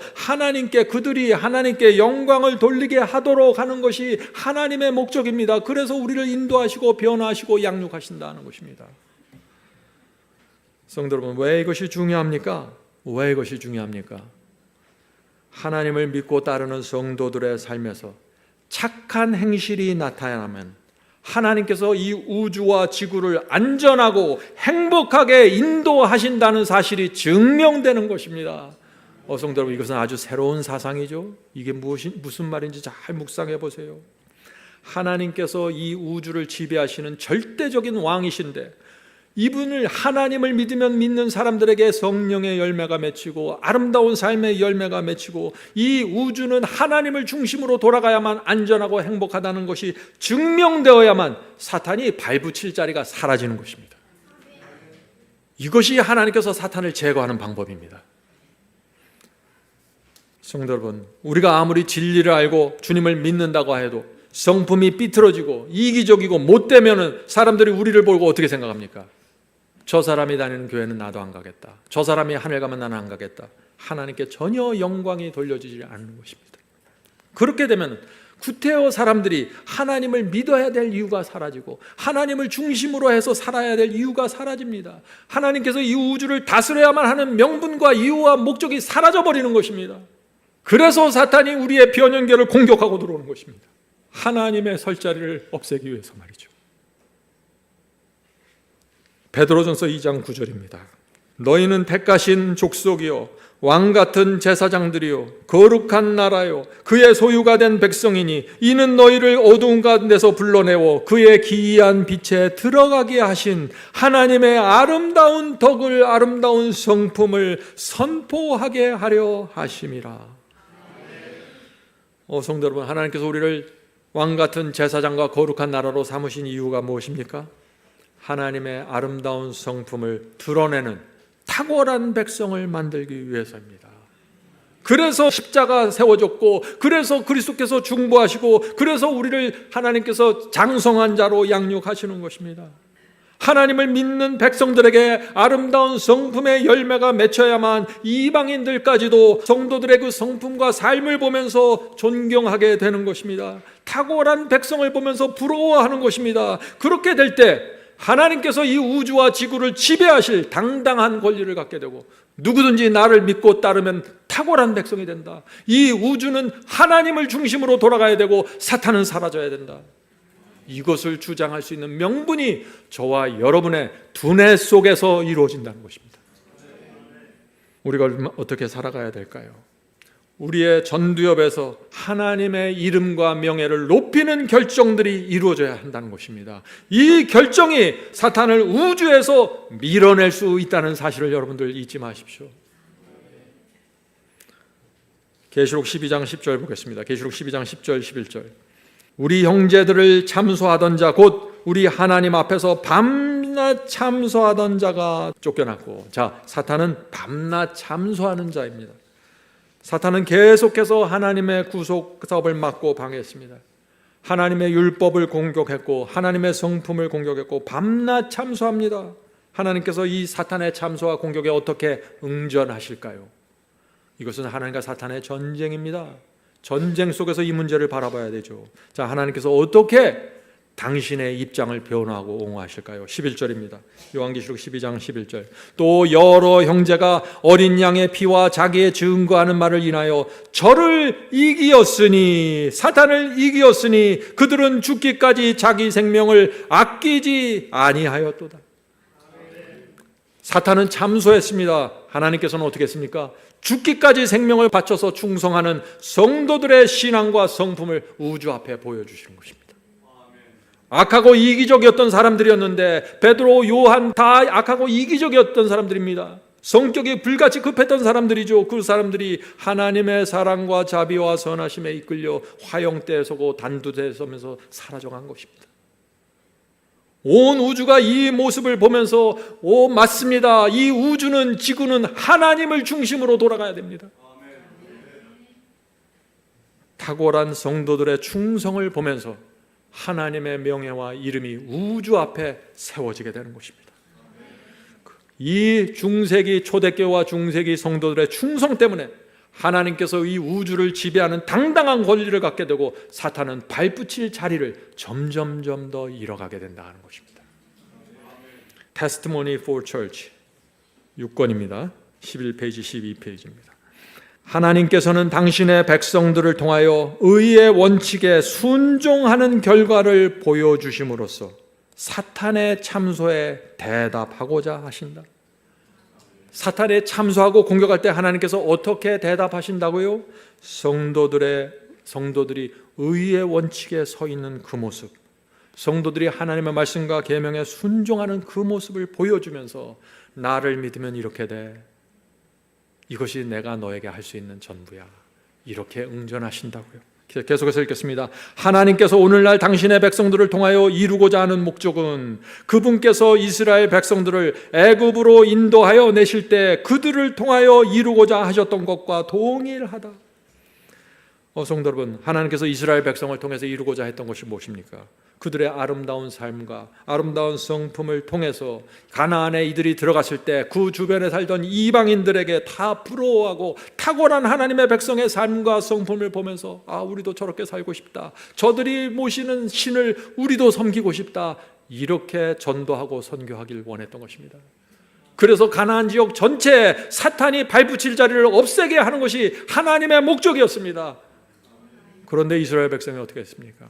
그들이 하나님께 영광을 돌리게 하도록 하는 것이 하나님의 목적입니다. 그래서 우리를 인도하시고 변화하시고 양육하신다는 것입니다. 성도 여러분, 왜 이것이 중요합니까? 왜 이것이 중요합니까? 하나님을 믿고 따르는 성도들의 삶에서 착한 행실이 나타나면 하나님께서 이 우주와 지구를 안전하고 행복하게 인도하신다는 사실이 증명되는 것입니다. 성도 여러분, 이것은 아주 새로운 사상이죠. 이게 무슨 말인지 잘 묵상해 보세요. 하나님께서 이 우주를 지배하시는 절대적인 왕이신데 이분을, 하나님을 믿으면 믿는 사람들에게 성령의 열매가 맺히고 아름다운 삶의 열매가 맺히고 이 우주는 하나님을 중심으로 돌아가야만 안전하고 행복하다는 것이 증명되어야만 사탄이 발붙일 자리가 사라지는 것입니다. 이것이 하나님께서 사탄을 제거하는 방법입니다. 성도 여러분, 우리가 아무리 진리를 알고 주님을 믿는다고 해도 성품이 삐뚤어지고 이기적이고 못되면은 사람들이 우리를 보고 어떻게 생각합니까? 저 사람이 다니는 교회는 나도 안 가겠다. 저 사람이 하늘 가면 나는 안 가겠다. 하나님께 전혀 영광이 돌려지지 않는 것입니다. 그렇게 되면 구태여 사람들이 하나님을 믿어야 될 이유가 사라지고 하나님을 중심으로 해서 살아야 될 이유가 사라집니다. 하나님께서 이 우주를 다스려야만 하는 명분과 이유와 목적이 사라져버리는 것입니다. 그래서 사탄이 우리의 변형계를 공격하고 들어오는 것입니다. 하나님의 설 자리를 없애기 위해서 말이죠. 베드로전서 2장 9절입니다. 너희는 택하신 족속이요 왕같은 제사장들이요 거룩한 나라요 그의 소유가 된 백성이니 이는 너희를 어두운 가운데서 불러내어 그의 기이한 빛에 들어가게 하신 하나님의 아름다운 덕을 아름다운 성품을 선포하게 하려 하심이라. 성도 여러분, 하나님께서 우리를 왕같은 제사장과 거룩한 나라로 삼으신 이유가 무엇입니까? 하나님의 아름다운 성품을 드러내는 탁월한 백성을 만들기 위해서입니다. 그래서 십자가 세워졌고, 그래서 그리스도께서 중보하시고, 그래서 우리를 하나님께서 장성한 자로 양육하시는 것입니다. 하나님을 믿는 백성들에게 아름다운 성품의 열매가 맺혀야만 이방인들까지도 성도들의 그 성품과 삶을 보면서 존경하게 되는 것입니다. 탁월한 백성을 보면서 부러워하는 것입니다. 그렇게 될 때 하나님께서 이 우주와 지구를 지배하실 당당한 권리를 갖게 되고, 누구든지 나를 믿고 따르면 탁월한 백성이 된다. 이 우주는 하나님을 중심으로 돌아가야 되고 사탄은 사라져야 된다. 이것을 주장할 수 있는 명분이 저와 여러분의 두뇌 속에서 이루어진다는 것입니다. 우리가 어떻게 살아가야 될까요? 우리의 전두엽에서 하나님의 이름과 명예를 높이는 결정들이 이루어져야 한다는 것입니다. 이 결정이 사탄을 우주에서 밀어낼 수 있다는 사실을 여러분들 잊지 마십시오. 계시록 12장 10절 보겠습니다. 계시록 12장 10절 11절. 우리 형제들을 참소하던 자 곧 우리 하나님 앞에서 밤낮 참소하던 자가 쫓겨났고, 자, 사탄은 밤낮 참소하는 자입니다. 사탄은 계속해서 하나님의 구속 사업을 막고 방해했습니다. 하나님의 율법을 공격했고 하나님의 성품을 공격했고 밤낮 참소합니다. 하나님께서 이 사탄의 참소와 공격에 어떻게 응전하실까요? 이것은 하나님과 사탄의 전쟁입니다. 전쟁 속에서 이 문제를 바라봐야 되죠. 자, 하나님께서 어떻게 당신의 입장을 변화하고 옹호하실까요? 11절입니다. 요한계시록 12장 11절. 또 여러 형제가 어린 양의 피와 자기의 증거하는 말을 인하여 저를 이기었으니, 사탄을 이기었으니 그들은 죽기까지 자기 생명을 아끼지 아니하였도다. 사탄은 참소했습니다. 하나님께서는 어떻게 했습니까? 죽기까지 생명을 바쳐서 충성하는 성도들의 신앙과 성품을 우주 앞에 보여주시는 것입니다. 악하고 이기적이었던 사람들이었는데, 베드로, 요한 다 악하고 이기적이었던 사람들입니다. 성격이 불같이 급했던 사람들이죠. 그 사람들이 하나님의 사랑과 자비와 선하심에 이끌려 화형대에 서고 단두대에 서면서 사라져간 것입니다. 온 우주가 이 모습을 보면서 맞습니다. 이 우주는, 지구는 하나님을 중심으로 돌아가야 됩니다. 탁월한 성도들의 충성을 보면서 하나님의 명예와 이름이 우주 앞에 세워지게 되는 것입니다. 이 중세기 초대교와 중세기 성도들의 충성 때문에 하나님께서 이 우주를 지배하는 당당한 권리를 갖게 되고 사탄은 발붙일 자리를 점점점 더 잃어가게 된다는 것입니다. Testimony for Church 6권입니다. 11페이지 12페이지입니다. 하나님께서는 당신의 백성들을 통하여 의의 원칙에 순종하는 결과를 보여주심으로써 사탄의 참소에 대답하고자 하신다. 사탄에 참소하고 공격할 때 하나님께서 어떻게 대답하신다고요? 성도들이 의의 원칙에 서 있는 그 모습, 성도들이 하나님의 말씀과 계명에 순종하는 그 모습을 보여주면서 나를 믿으면 이렇게 돼, 이것이 내가 너에게 할 수 있는 전부야, 이렇게 응전하신다고요. 계속해서 읽겠습니다. 하나님께서 오늘날 당신의 백성들을 통하여 이루고자 하는 목적은 그분께서 이스라엘 백성들을 애굽으로 인도하여 내실 때 그들을 통하여 이루고자 하셨던 것과 동일하다. 성도 여러분, 하나님께서 이스라엘 백성을 통해서 이루고자 했던 것이 무엇입니까? 그들의 아름다운 삶과 아름다운 성품을 통해서 가나안에 이들이 들어갔을 때 그 주변에 살던 이방인들에게 다 부러워하고 탁월한 하나님의 백성의 삶과 성품을 보면서 우리도 저렇게 살고 싶다, 저들이 모시는 신을 우리도 섬기고 싶다, 이렇게 전도하고 선교하길 원했던 것입니다. 그래서 가나안 지역 전체에 사탄이 발붙일 자리를 없애게 하는 것이 하나님의 목적이었습니다. 그런데 이스라엘 백성이 어떻게 했습니까?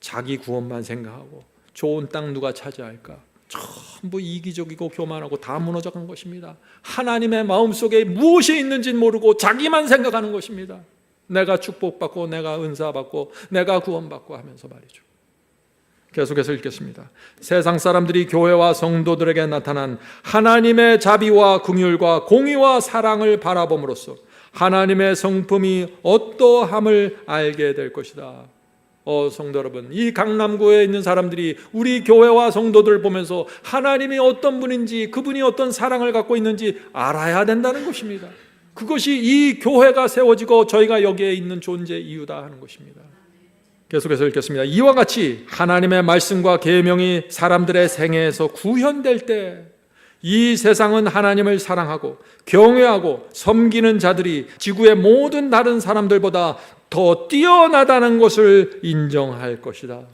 자기 구원만 생각하고 좋은 땅 누가 차지할까? 전부 이기적이고 교만하고 다 무너져간 것입니다. 하나님의 마음속에 무엇이 있는지 모르고 자기만 생각하는 것입니다. 내가 축복받고 내가 은사받고 내가 구원받고 하면서 말이죠. 계속해서 읽겠습니다. 세상 사람들이 교회와 성도들에게 나타난 하나님의 자비와 긍휼과 공의와 사랑을 바라봄으로써 하나님의 성품이 어떠함을 알게 될 것이다. 성도 여러분, 이 강남구에 있는 사람들이 우리 교회와 성도들을 보면서 하나님이 어떤 분인지, 그분이 어떤 사랑을 갖고 있는지 알아야 된다는 것입니다. 그것이 이 교회가 세워지고 저희가 여기에 있는 존재 이유다 하는 것입니다. 계속해서 읽겠습니다. 이와 같이 하나님의 말씀과 계명이 사람들의 생애에서 구현될 때 이 세상은 하나님을 사랑하고 경외하고 섬기는 자들이 지구의 모든 다른 사람들보다 더 뛰어나다는 것을 인정할 것이다.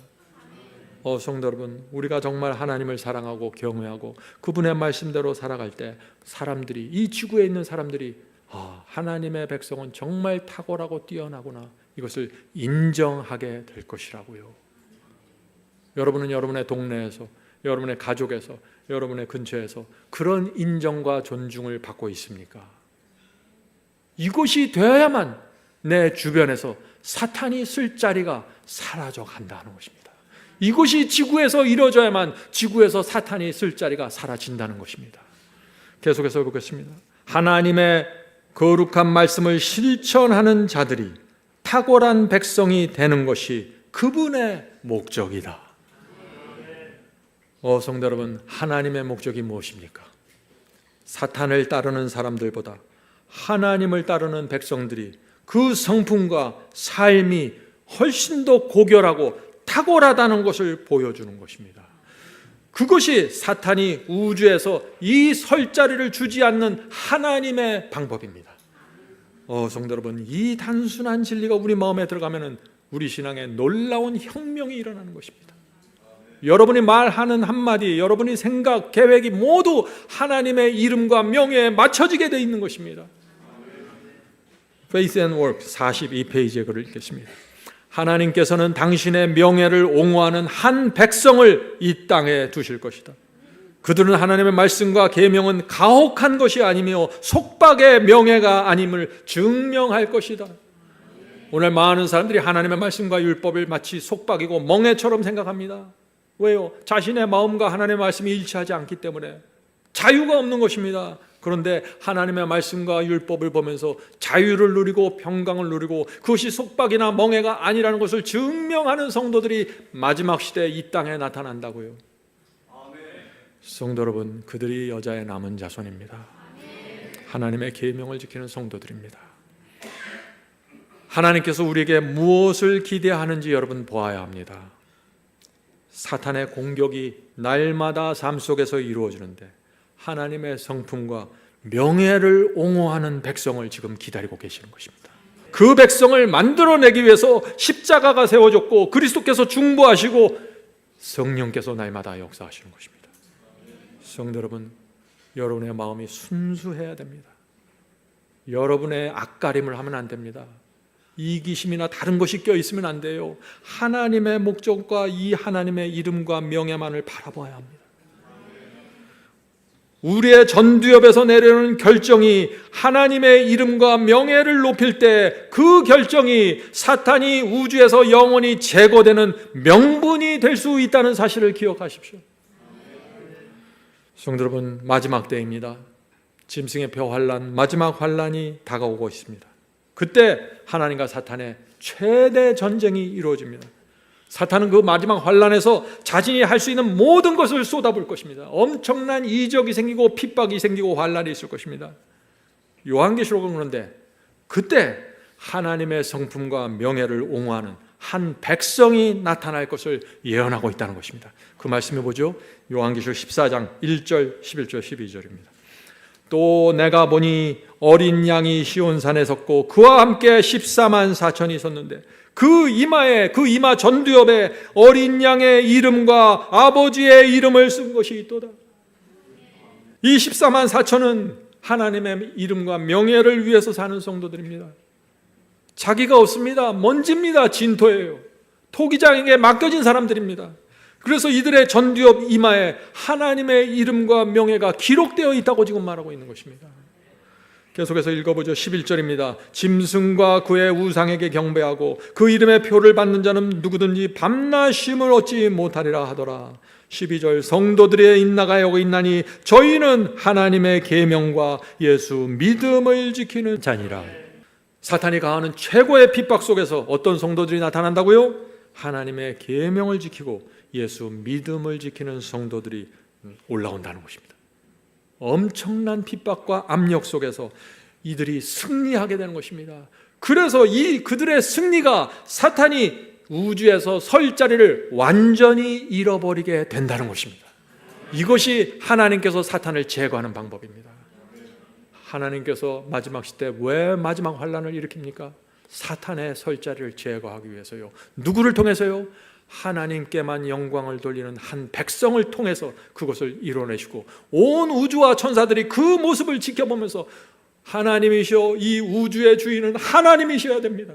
성도 여러분, 우리가 정말 하나님을 사랑하고 경외하고 그분의 말씀대로 살아갈 때 사람들이, 이 지구에 있는 사람들이 하나님의 백성은 정말 탁월하고 뛰어나구나, 이것을 인정하게 될 것이라고요. 여러분은 여러분의 동네에서, 여러분의 가족에서, 여러분의 근처에서 그런 인정과 존중을 받고 있습니까? 이것이 되어야만 내 주변에서 사탄이 쓸 자리가 사라져 간다는 것입니다. 이것이 지구에서 이루어져야만 지구에서 사탄이 쓸 자리가 사라진다는 것입니다. 계속해서 보겠습니다. 하나님의 거룩한 말씀을 실천하는 자들이 탁월한 백성이 되는 것이 그분의 목적이다. 성도 여러분, 하나님의 목적이 무엇입니까? 사탄을 따르는 사람들보다 하나님을 따르는 백성들이 그 성품과 삶이 훨씬 더 고결하고 탁월하다는 것을 보여주는 것입니다. 그것이 사탄이 우주에서 이 설 자리를 주지 않는 하나님의 방법입니다. 성도 여러분, 이 단순한 진리가 우리 마음에 들어가면 우리 신앙에 놀라운 혁명이 일어나는 것입니다. 여러분이 말하는 한마디, 여러분이 생각, 계획이 모두 하나님의 이름과 명예에 맞춰지게 되어 있는 것입니다. Faith and Work 42페이지의 글을 읽겠습니다. 하나님께서는 당신의 명예를 옹호하는 한 백성을 이 땅에 두실 것이다. 그들은 하나님의 말씀과 계명은 가혹한 것이 아니며 속박의 명예가 아님을 증명할 것이다. 오늘 많은 사람들이 하나님의 말씀과 율법을 마치 속박이고 멍해처럼 생각합니다. 왜요? 자신의 마음과 하나님의 말씀이 일치하지 않기 때문에 자유가 없는 것입니다. 그런데 하나님의 말씀과 율법을 보면서 자유를 누리고 평강을 누리고 그것이 속박이나 멍해가 아니라는 것을 증명하는 성도들이 마지막 시대에 이 땅에 나타난다고요. 성도 여러분, 그들이 여자의 남은 자손입니다. 하나님의 계명을 지키는 성도들입니다. 하나님께서 우리에게 무엇을 기대하는지 여러분 보아야 합니다. 사탄의 공격이 날마다 삶 속에서 이루어지는데 하나님의 성품과 명예를 옹호하는 백성을 지금 기다리고 계시는 것입니다. 그 백성을 만들어내기 위해서 십자가가 세워졌고 그리스도께서 중보하시고 성령께서 날마다 역사하시는 것입니다. 성도 여러분, 여러분의 마음이 순수해야 됩니다. 여러분의 앞가림을 하면 안 됩니다. 이기심이나 다른 것이 껴있으면 안 돼요. 하나님의 목적과 이 하나님의 이름과 명예만을 바라봐야 합니다. 우리의 전두엽에서 내려오는 결정이 하나님의 이름과 명예를 높일 때 그 결정이 사탄이 우주에서 영원히 제거되는 명분이 될 수 있다는 사실을 기억하십시오. 성도 여러분, 마지막 때입니다. 짐승의 표 환란, 마지막 환란이 다가오고 있습니다. 그때 하나님과 사탄의 최대 전쟁이 이루어집니다. 사탄은 그 마지막 환란에서 자신이 할 수 있는 모든 것을 쏟아볼 것입니다. 엄청난 이적이 생기고 핍박이 생기고 환란이 있을 것입니다. 요한계시록은 그런데 그때 하나님의 성품과 명예를 옹호하는 한 백성이 나타날 것을 예언하고 있다는 것입니다. 그 말씀해 보죠. 요한계시록 14장 1절, 11절, 12절입니다. 또 내가 보니 어린 양이 시온산에 섰고 그와 함께 14만 4천이 섰는데 그 이마에, 그 이마 전두엽에 어린 양의 이름과 아버지의 이름을 쓴 것이 있도다. 이 14만 4천은 하나님의 이름과 명예를 위해서 사는 성도들입니다. 자기가 없습니다. 먼지입니다. 진토예요. 토기장에게 맡겨진 사람들입니다. 그래서 이들의 전두엽 이마에 하나님의 이름과 명예가 기록되어 있다고 지금 말하고 있는 것입니다. 계속해서 읽어보죠. 11절입니다. 짐승과 그의 우상에게 경배하고 그 이름의 표를 받는 자는 누구든지 밤낮 쉼을 얻지 못하리라 하더라. 12절 성도들의 인나가고 있나니 저희는 하나님의 계명과 예수 믿음을 지키는 자니라. 사탄이 가하는 최고의 핍박 속에서 어떤 성도들이 나타난다고요? 하나님의 계명을 지키고 예수 믿음을 지키는 성도들이 올라온다는 것입니다. 엄청난 핍박과 압력 속에서 이들이 승리하게 되는 것입니다. 그래서 그들의 승리가 사탄이 우주에서 설 자리를 완전히 잃어버리게 된다는 것입니다. 이것이 하나님께서 사탄을 제거하는 방법입니다. 하나님께서 마지막 시대 왜 마지막 환란을 일으킵니까? 사탄의 설 자리를 제거하기 위해서요. 누구를 통해서요? 하나님께만 영광을 돌리는 한 백성을 통해서 그것을 이뤄내시고 온 우주와 천사들이 그 모습을 지켜보면서 하나님이시여, 이 우주의 주인은 하나님이셔야 됩니다.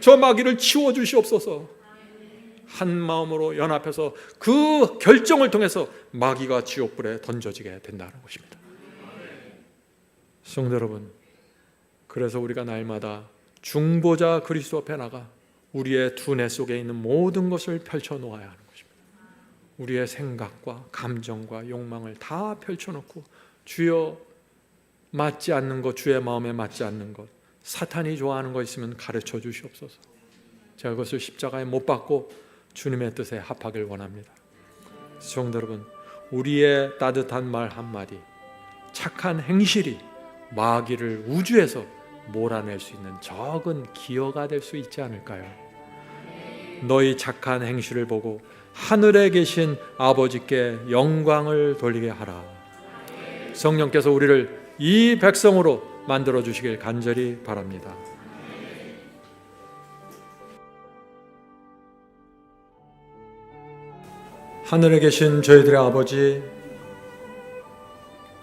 저 마귀를 치워주시옵소서. 한 마음으로 연합해서 그 결정을 통해서 마귀가 지옥불에 던져지게 된다는 것입니다. 성도 여러분, 그래서 우리가 날마다 중보자 그리스도 앞에 나가 우리의 두뇌 속에 있는 모든 것을 펼쳐놓아야 하는 것입니다. 우리의 생각과 감정과 욕망을 다 펼쳐놓고 주여, 맞지 않는 것, 주의 마음에 맞지 않는 것, 사탄이 좋아하는 것 있으면 가르쳐 주시옵소서. 제가 그것을 십자가에 못 박고 주님의 뜻에 합하길 원합니다. 성도 여러분, 우리의 따뜻한 말 한마디, 착한 행실이 마귀를 우주에서 몰아낼 수 있는 적은 기여가 될 수 있지 않을까요? 너희 착한 행실을 보고 하늘에 계신 아버지께 영광을 돌리게 하라. 성령께서 우리를 이 백성으로 만들어 주시길 간절히 바랍니다. 하늘에 계신 저희들의 아버지,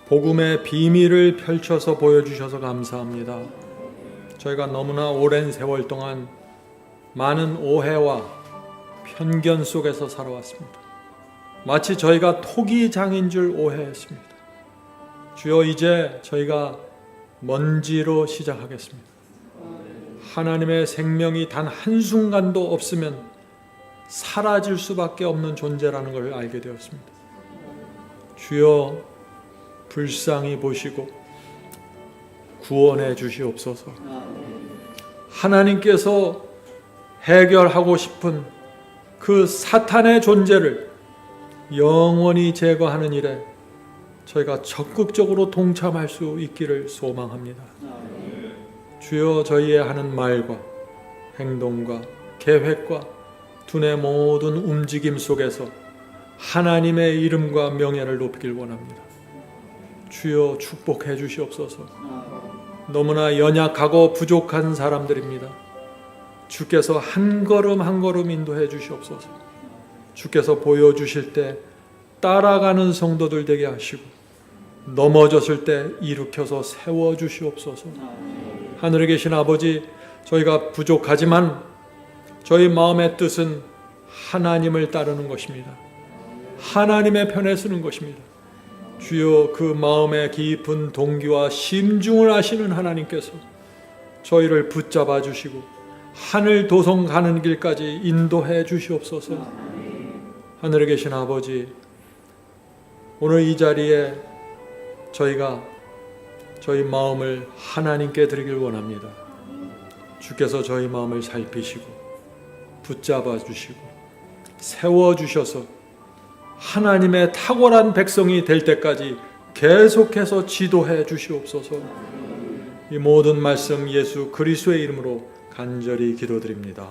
복음의 비밀을 펼쳐서 보여주셔서 감사합니다. 저희가 너무나 오랜 세월 동안 많은 오해와 편견 속에서 살아왔습니다. 마치 저희가 토기장인 줄 오해했습니다. 주여, 이제 저희가 먼지로 시작하겠습니다. 하나님의 생명이 단 한순간도 없으면 사라질 수밖에 없는 존재라는 걸 알게 되었습니다. 주여, 불쌍히 보시고 구원해 주시옵소서. 하나님께서 해결하고 싶은 그 사탄의 존재를 영원히 제거하는 일에 저희가 적극적으로 동참할 수 있기를 소망합니다. 주여, 저희의 하는 말과 행동과 계획과 두뇌 모든 움직임 속에서 하나님의 이름과 명예를 높이길 원합니다. 주여, 축복해 주시옵소서. 너무나 연약하고 부족한 사람들입니다. 주께서 한 걸음 한 걸음 인도해 주시옵소서. 주께서 보여주실 때 따라가는 성도들 되게 하시고 넘어졌을 때 일으켜서 세워주시옵소서. 하늘에 계신 아버지, 저희가 부족하지만 저희 마음의 뜻은 하나님을 따르는 것입니다. 하나님의 편에 서는 것입니다. 주여, 그 마음의 깊은 동기와 심중을 아시는 하나님께서 저희를 붙잡아 주시고 하늘 도성 가는 길까지 인도해 주시옵소서. 하늘에 계신 아버지, 오늘 이 자리에 저희가 저희 마음을 하나님께 드리길 원합니다. 주께서 저희 마음을 살피시고 붙잡아 주시고 세워 주셔서 하나님의 탁월한 백성이 될 때까지 계속해서 지도해 주시옵소서. 이 모든 말씀 예수 그리스도의 이름으로 간절히 기도드립니다.